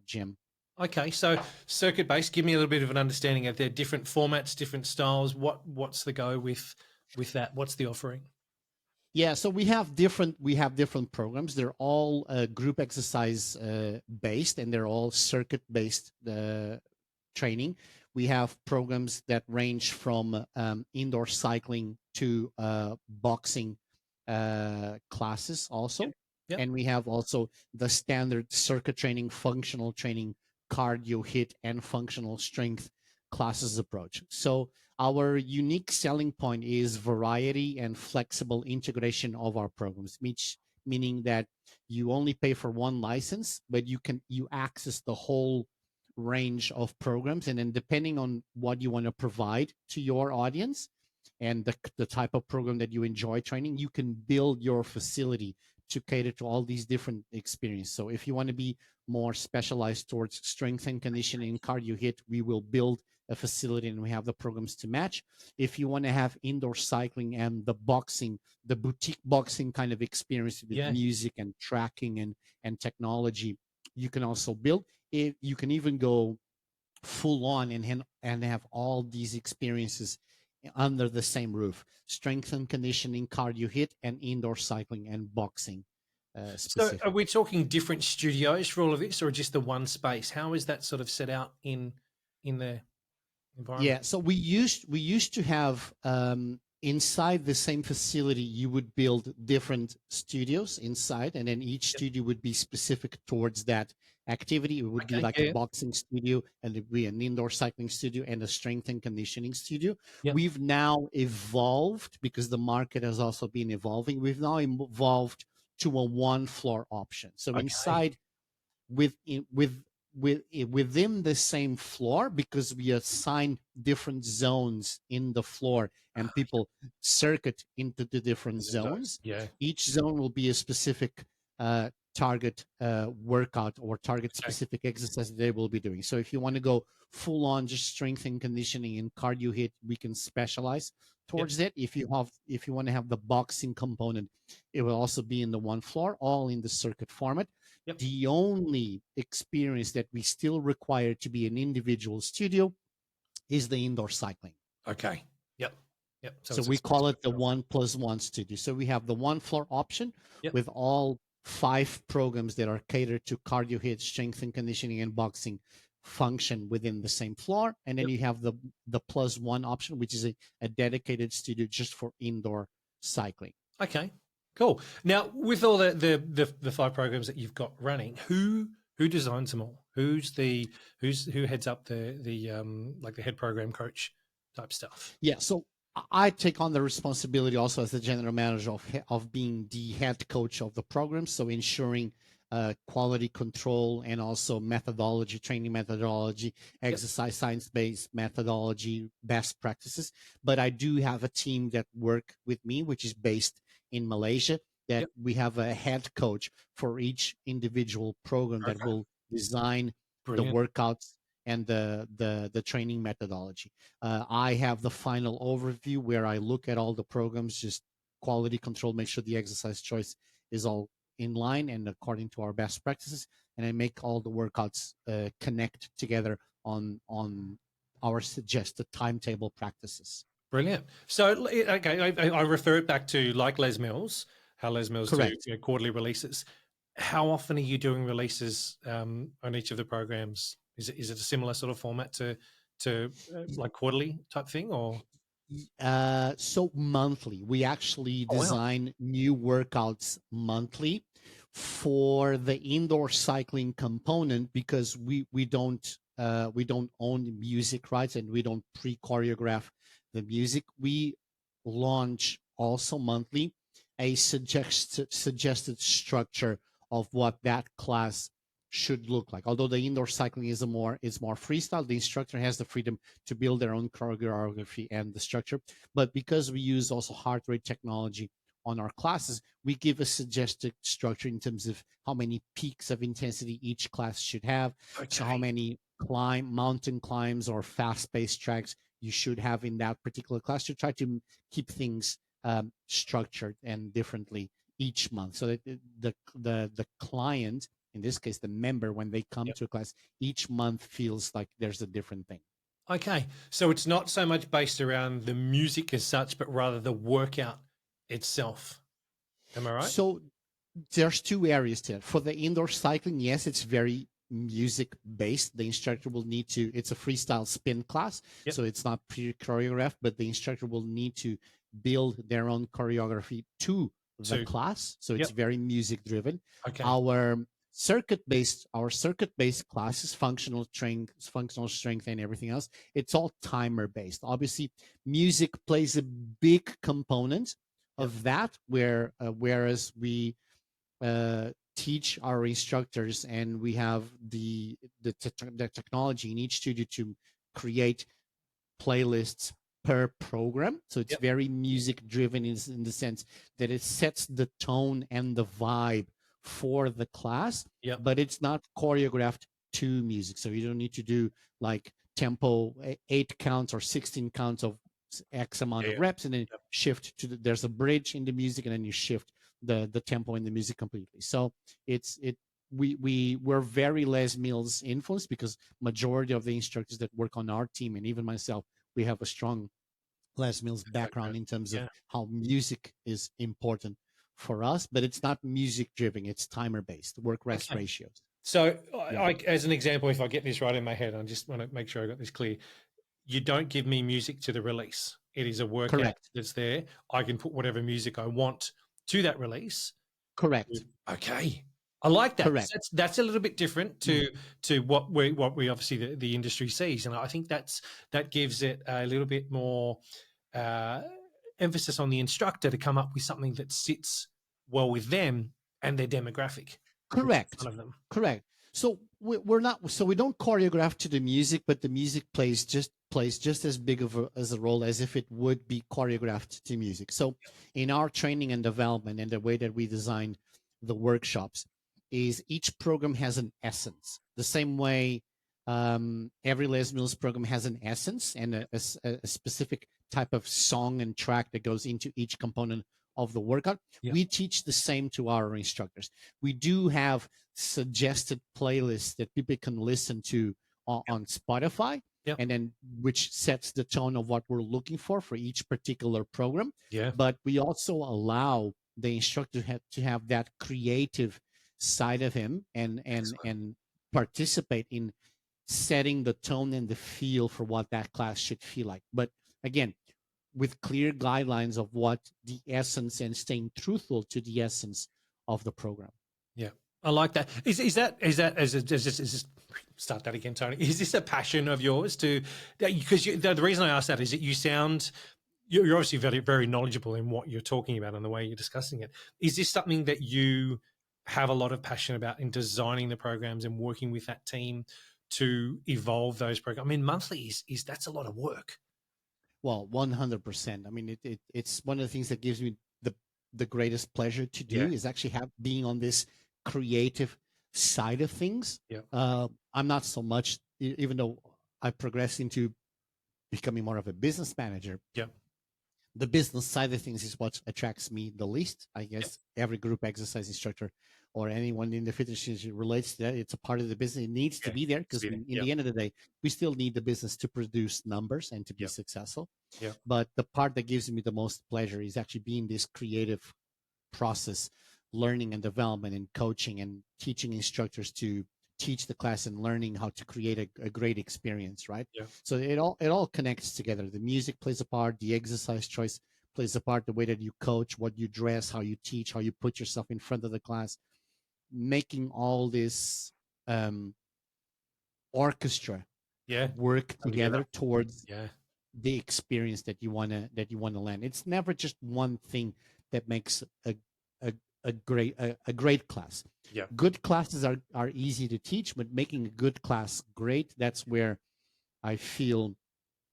gym. Okay, so circuit based. Give me a little bit of an understanding of their different formats, different styles. What's the go with that? What's the offering? Yeah, so we have different programs. They're all group exercise based, and they're all circuit based training. We have programs that range from indoor cycling to boxing classes also. Yep. Yep. And we have also the standard circuit training, functional training, cardio hit, and functional strength classes approach. So our unique selling point is variety and flexible integration of our programs, meaning that you only pay for one license, but you access the whole range of programs, and then depending on what you want to provide to your audience and the type of program that you enjoy training, you can build your facility to cater to all these different experiences. So if you want to be more specialized towards strength and conditioning, cardio hit, we will build a facility and we have the programs to match. If you want to have indoor cycling and the boxing, the boutique boxing kind of experience with Yeah. music and tracking and technology, you can also build it. You can even go full on and have all these experiences under the same roof: strength and conditioning, cardio hit, and indoor cycling and boxing. So are we talking different studios for all of this, or just the one space? How is that sort of set out in the environment? Yeah, so we used to have inside the same facility, you would build different studios inside, and then each studio would be specific towards that activity. It would be Okay, like yeah. a boxing studio, and it'd be an indoor cycling studio and a strength and conditioning studio. Yep. We've now evolved, because the market has also been evolving. We've now evolved to a one floor option. So Okay. inside within the same floor, because we assign different zones in the floor and people circuit into the different zones. Yeah. Each zone will be a specific target workout or target specific exercise they will be doing. So if you want to go full on just strength and conditioning and cardio hit, we can specialize towards it. If you want to have the boxing component, it will also be in the one floor, all in the circuit format. Yep. The only experience that we still require to be an individual studio is the indoor cycling. Okay. Yep. So we call it the 1+1 studio. So we have the one floor option with all 5 programs that are catered to cardio hit, strength and conditioning, and boxing function within the same floor. And then you have the +1 option, which is a dedicated studio just for indoor cycling. Okay, cool. Now, with all the 5 programs that you've got running, who designs them all? Who heads up the like the head program coach type stuff? Yeah, so I take on the responsibility also as the general manager of being the head coach of the program, so ensuring quality control and also methodology, training methodology, exercise science-based methodology, best practices. But I do have a team that work with me, which is based in Malaysia, that we have a head coach for each individual program that will design the workouts and the training methodology. I have the final overview where I look at all the programs, just quality control, make sure the exercise choice is all in line and according to our best practices, and I make all the workouts connect together on our suggested timetable practices. Brilliant. So, okay, I refer it back to like Les Mills, how Les Mills do quarterly releases. How often are you doing releases on each of the programs? Is it a similar sort of format to like quarterly type thing, or? So monthly. We actually design new workouts monthly for the indoor cycling component, because we don't own the music rights and we don't pre-choreograph the music. We launch also monthly a suggested structure of what that class should look like. Although the indoor cycling is more freestyle, the instructor has the freedom to build their own choreography and the structure. But because we use also heart rate technology on our classes, we give a suggested structure in terms of how many peaks of intensity each class should have, so how many mountain climbs or fast-paced tracks you should have in that particular class, to try to keep things structured and differently each month, so that the client, in this case the member, when they come to a class each month, feels like there's a different thing. Okay, so it's not so much based around the music as such, but rather the workout itself. Am I right? So there's 2 areas to it. For the indoor cycling, yes, it's very music based. The instructor will need to, it's a freestyle spin class, so it's not pre-choreographed, but the instructor will need to build their own choreography to the class, so it's very music driven. Our circuit-based classes, functional strength and everything else, it's all timer based. Obviously music plays a big component of that, whereas we teach our instructors and we have the technology in each studio to create playlists per program, so it's very music driven in the sense that it sets the tone and the vibe for the class, but it's not choreographed to music. So you don't need to do like tempo 8 counts or 16 counts of X amount of reps and then shift to there's a bridge in the music and then you shift the tempo in the music completely. So we're very Les Mills influenced, because majority of the instructors that work on our team, and even myself, we have a strong Les Mills background in terms of how music is important for us, but it's not music driven, it's timer based, work rest ratios. So as an example, if I get this right in my head, I just want to make sure I got this clear. You don't give me music to the release. It is a workout that's there. I can put whatever music I want to that release. Correct. Okay. I like that. Correct. That's a little bit different to what we obviously the industry sees, and I think that gives it a little bit more emphasis on the instructor to come up with something that sits well with them and their demographic. Correct. One of them. Correct. So we're not. So we don't choreograph to the music, but the music plays just as big of as a role as if it would be choreographed to music. So in our training and development and the way that we design the workshops is each program has an essence. The same way every Les Mills program has an essence and a specific type of song and track that goes into each component of the workout. Yeah. We teach the same to our instructors. We do have suggested playlists that people can listen to on Spotify, Yeah. and then which sets the tone of what we're looking for each particular program. Yeah. But we also allow the instructor to have that creative side of him and participate in setting the tone and the feel for what that class should feel like. But again, with clear guidelines of what the essence and staying truthful to the essence of the program. Yeah, I like that. Is this start that again, Tony? Is this a passion of yours to? Because the reason I ask that is that you're obviously very, very knowledgeable in what you're talking about and the way you're discussing it. Is this something that you have a lot of passion about in designing the programs and working with that team to evolve those programs? I mean, monthly is that's a lot of work. Well, 100%. I mean, it's one of the things that gives me the greatest pleasure to do is actually being on this creative side of things. Yeah. I'm not so much, even though I progressed into becoming more of a business manager. Yeah. The business side of things is what attracts me the least. I guess every group exercise instructor or anyone in the fitness industry relates to that. It's a part of the business. It needs to be there because in the end of the day, we still need the business to produce numbers and to be successful. Yeah. But the part that gives me the most pleasure is actually being this creative process, learning and development and coaching and teaching instructors to teach the class and learning how to create a great experience, right? Yeah. So it all connects together. The music plays a part, the exercise choice plays a part, the way that you coach, what you dress, how you teach, how you put yourself in front of the class, making all this orchestra work together towards the experience that you want to land. It's never just one thing that makes a great class. Yeah. Good classes are easy to teach, but making a good class great, that's where I feel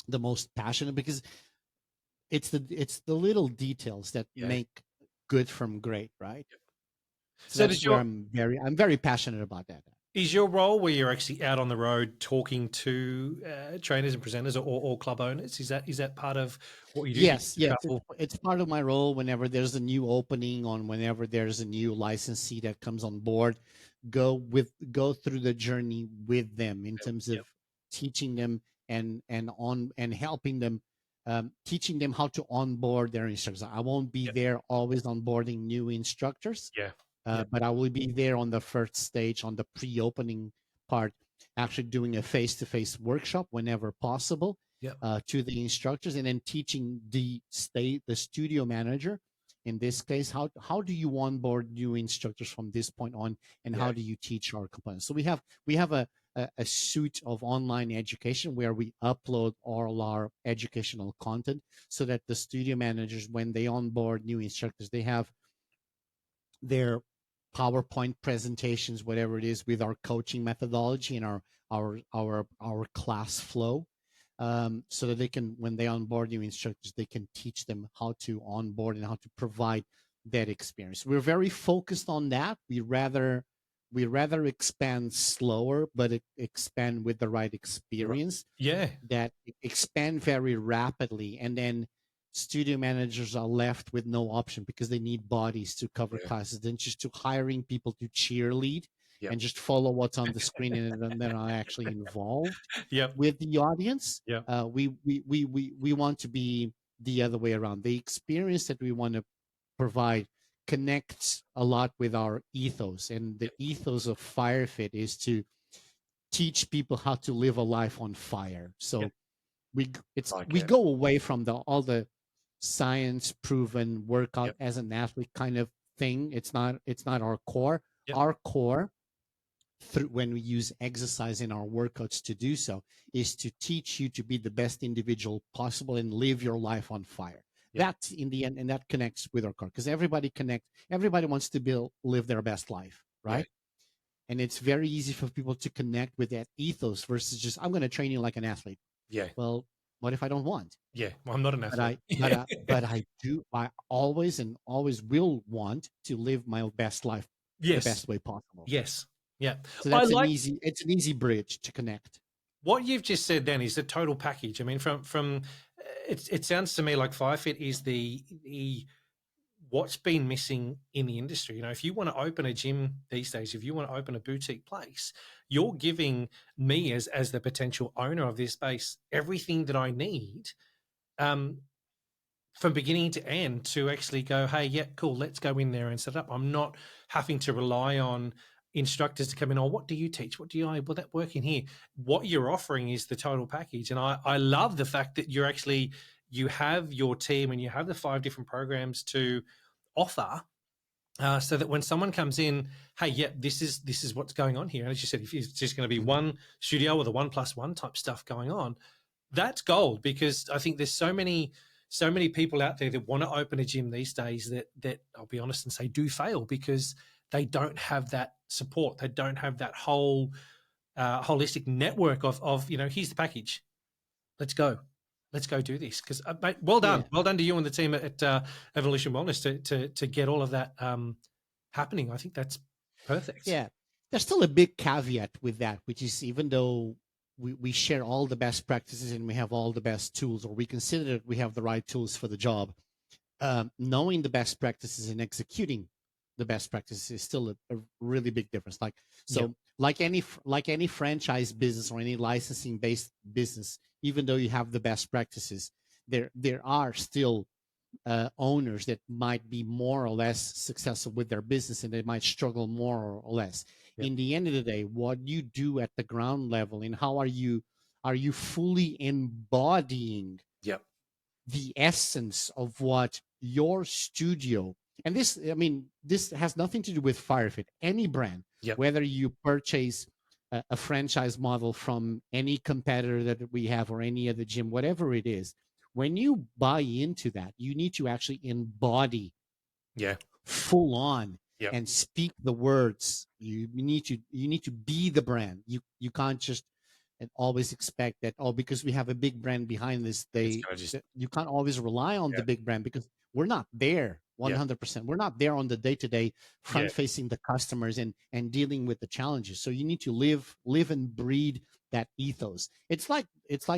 the most passionate, because it's the little details that make good from great, right? So that's where I'm very passionate about that. Is your role where you're actually out on the road talking to trainers and presenters or club owners? Is that part of what you do? Yes. It's part of my role whenever there's a new opening whenever there's a new licensee that comes on board, go through the journey with them in terms of teaching them and helping them, teaching them how to onboard their instructors. I won't be there always onboarding new instructors. But I will be there on the first stage, on the pre-opening part, actually doing a face-to-face workshop whenever possible to the instructors, and then teaching the studio manager, in this case, how do you onboard new instructors from this point on, and how do you teach our components. So we have a suite of online education where we upload all our educational content so that the studio managers, when they onboard new instructors, they have their PowerPoint presentations, whatever it is, with our coaching methodology and our class flow, so that they can, when they onboard new instructors, they can teach them how to onboard and how to provide that experience. We're very focused on that. We rather expand slower, but expand with the right experience. That expand very rapidly, and then studio managers are left with no option because they need bodies to cover classes than just to hiring people to cheerlead and just follow what's on the screen and then are actually involved with the audience. We want to be the other way around. The experience that we want to provide connects a lot with our ethos, and the ethos of FireFit is to teach people how to live a life on fire. So we go away from all the science proven workout as an athlete kind of thing. It's not our core. Our core, when we use exercise in our workouts to do so, is to teach you to be the best individual possible and live your life on fire. That's in the end, and that connects with our core, because everybody wants to live their best life, right? and it's very easy for people to connect with that ethos versus just I'm going to train you like an athlete. Yeah. Well, what if I don't want? Yeah. Well, I'm not an But athlete. I do. I always and always will want to live my best life the Yes. best way possible. Yes. Yeah. So I that's like it's an easy bridge to connect. what you've just said then is the total package. I mean, from it sounds to me like FireFit is the what's been missing in the industry. You know, if you want to open a gym these days, if you want to open a boutique place, you're giving me as the potential owner of this space everything that I need, from beginning to end to actually go, hey, yeah, cool, let's go in there and set up. I'm not having to rely on instructors to come in. Oh, what do you teach? What do you, will that work in here? What you're offering is the total package. And I love the fact that you have your team and you have the 5 different programs to offer, so that when someone comes in, hey, yeah, this is what's going on here. And as you said, if it's just going to be one studio with a 1+1 type stuff going on, that's gold, because I think there's so many people out there that want to open a gym these days that I'll be honest and say do fail because they don't have that support. They don't have that whole holistic network of here's the package. Let's go do this. Because mate, well done to you and the team at Evolution Wellness to get all of that happening. I think that's perfect. Yeah, there's still a big caveat with that, which is even though we share all the best practices and we have all the best tools, or we consider that we have the right tools for the job, knowing the best practices and executing the best practices is still a really big difference. Like any franchise business or any licensing based business, even though you have the best practices, there are still owners that might be more or less successful with their business, and they might struggle more or less. In the end of the day, what you do at the ground level and how are you fully embodying the essence of what your studio, and this has nothing to do with FireFit, any brand, whether you purchase a franchise model from any competitor that we have or any other gym, whatever it is, when you buy into that, you need to actually embody full on and speak the words. You need to be the brand. You can't just and always expect that, because we have a big brand behind this, you can't always rely on the big brand, because we're not there 100%. We're not there on the day-to-day front facing the customers and dealing with the challenges. So you need to live and breed that ethos. It's like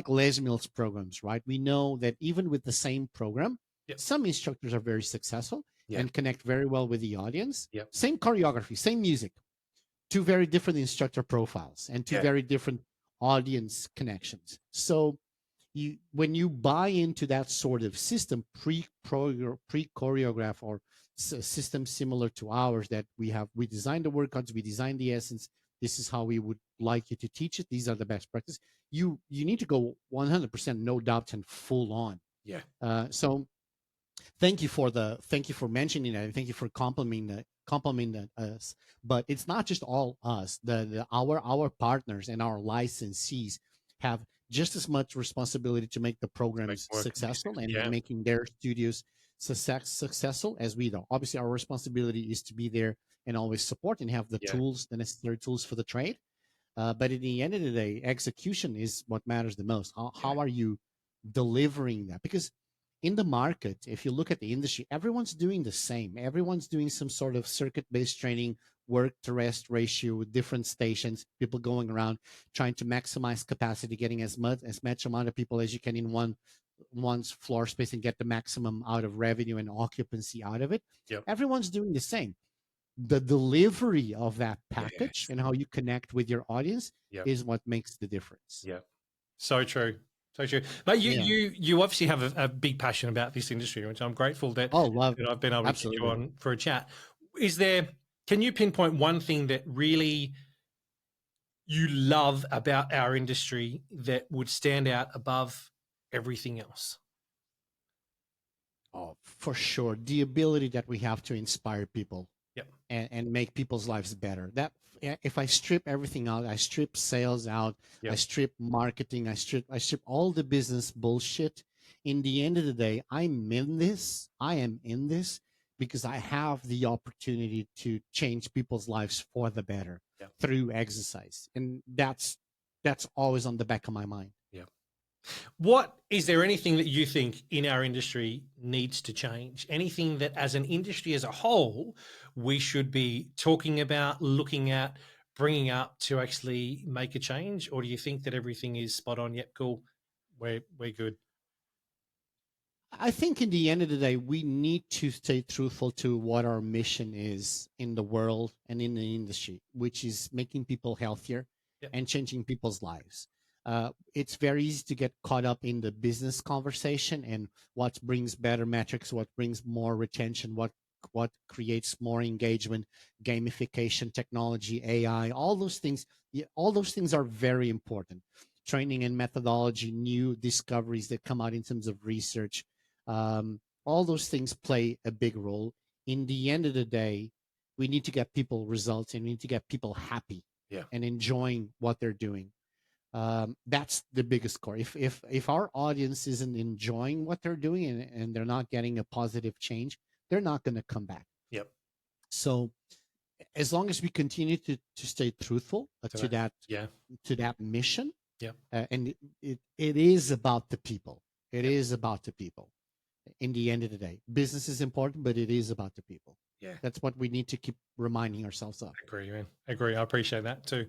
Les Mills programs, right? We know that even with the same program, some instructors are very successful and connect very well with the audience. Same choreography, same music, 2 very different instructor profiles and 2 very different audience connections. So when you buy into that sort of system, pre-choreograph or system similar to ours, that we designed the workouts, we designed the essence, this is how we would like you to teach it, these are the best practice, you need to go 100%, no doubt, and full on. So thank you for mentioning that, and thank you for complimenting us. But it's not just all us. Our partners and our licensees have just as much responsibility to make the programs successful and making their studios successful as we do. Obviously, our responsibility is to be there and always support and have the tools, the necessary tools for the trade. But at the end of the day, execution is what matters the most. How are you delivering that? Because in the market, if you look at the industry, everyone's doing the same. Everyone's doing some sort of circuit-based training, work to rest ratio with different stations, people going around trying to maximize capacity, getting as much amount of people as you can in one's floor space and get the maximum out of revenue and occupancy out of it. Everyone's doing the same. The delivery of that package and how you connect with your audience is what makes the difference. So true. So true. But you obviously have a big passion about this industry, which I'm grateful that I've been able to get you on for a chat. Can you pinpoint one thing that really you love about our industry that would stand out above everything else? Oh, for sure. The ability that we have to inspire people and make people's lives better. That if I strip everything out, I strip sales out, I strip marketing, I strip all the business bullshit. In the end of the day, I am in this because I have the opportunity to change people's lives for the better. Yeah. through exercise, and that's always on the back of my mind. Yeah. What is there anything that you think in our industry needs to change? Anything that as an industry as a whole, we should be talking about, looking at, bringing up to actually make a change? Or do you think that everything is spot on? Yep, cool. We're good. I think in the end of the day, we need to stay truthful to what our mission is in the world and in the industry, which is making people healthier Yep. and changing people's lives. It's very easy to get caught up in the business conversation and what brings better metrics, what brings more retention, what creates more engagement, gamification, technology, AI, all those things. All those things are very important. Training and methodology, new discoveries that come out in terms of research. All those things play a big role. In the end of the day, we need to get people results and we need to get people happy Yeah. and enjoying what they're doing. That's the biggest core. If our audience isn't enjoying what they're doing and they're not getting a positive change, they're not going to come back. Yep. So as long as we continue to stay truthful to that mission, Yeah. And it is about the people. It is about the people. In the end of the day, business is important, but it is about the people. Yeah. That's what we need to keep reminding ourselves of. Agree, man. Agree. I appreciate that too.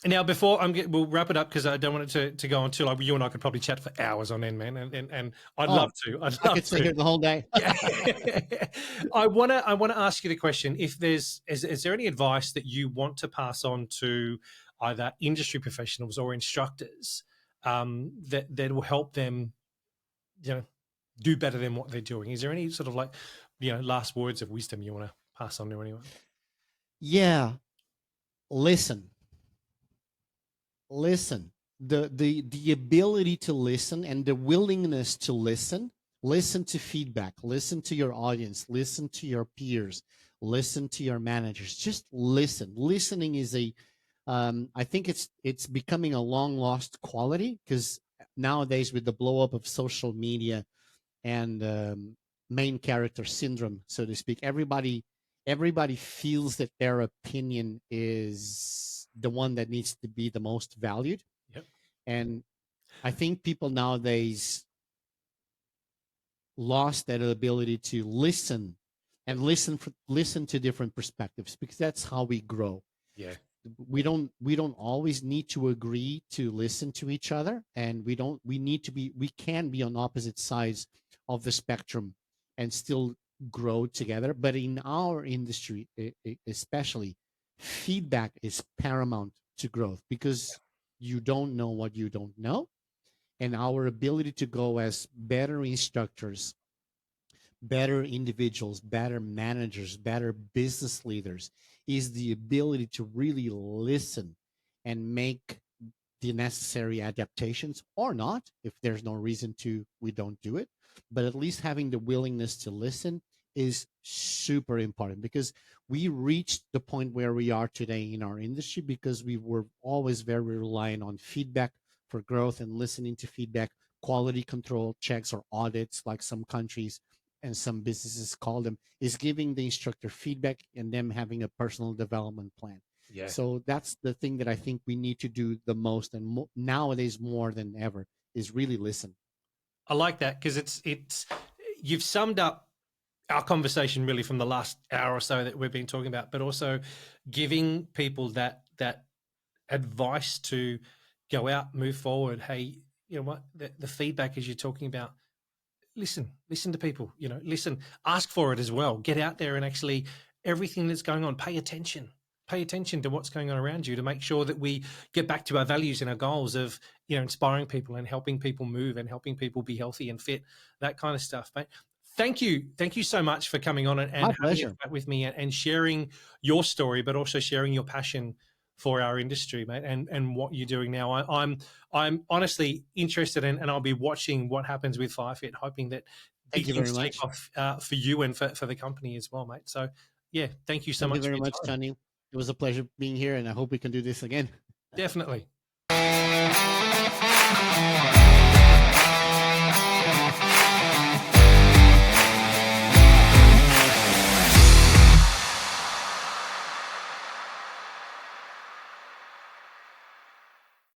Now, before we'll wrap it up because I don't want it to go on too long. You and I could probably chat for hours on end, man, and I'd love to. I could stay here the whole day. Yeah. I wanna ask you the question: if is there any advice that you want to pass on to either industry professionals or instructors that will help them, do better than what they're doing? Is there any sort of last words of wisdom you want to pass on to anyone? Yeah. Listen. The ability to listen and the willingness to listen to feedback, listen to your audience, listen to your peers, listen to your managers. Just listen. Listening is I think it's becoming a long lost quality, because nowadays with the blow up of social media and main character syndrome, so to speak, everybody feels that their opinion is the one that needs to be the most valued. Yep. And I think people nowadays lost that ability to listen and listen to different perspectives, because that's how we grow. Yeah. We don't always need to agree to listen to each other, and we can be on opposite sides of the spectrum and still grow together. But in our industry, especially, feedback is paramount to growth, because you don't know what you don't know. And our ability to go as better instructors, better individuals, better managers, better business leaders is the ability to really listen and make the necessary adaptations, or not. If there's no reason to, we don't do it. But at least having the willingness to listen is super important, because we reached the point where we are today in our industry because we were always very reliant on feedback for growth and listening to feedback, quality control checks or audits, like some countries and some businesses call them, is giving the instructor feedback and them having a personal development plan. Yeah. So that's the thing that I think we need to do the most, and nowadays more than ever, is really listen. I like that, because it's you've summed up our conversation really from the last hour or so that we've been talking about, but also giving people that advice to go out, move forward. Hey, you know what? The feedback, as you're talking about, listen to people, listen, ask for it as well. Get out there and actually, everything that's going on, pay attention to what's going on around you, to make sure that we get back to our values and our goals of, inspiring people and helping people move and helping people be healthy and fit, that kind of stuff. But thank you so much for coming on and having a chat with me and sharing your story, but also sharing your passion for our industry, mate, and what you're doing now. I'm honestly interested in, and I'll be watching what happens with FireFit, hoping that thank you very much for you and for the company as well, mate. So yeah, thank you so much. Thank you very much, Johnny. It was a pleasure being here, and I hope we can do this again. Definitely.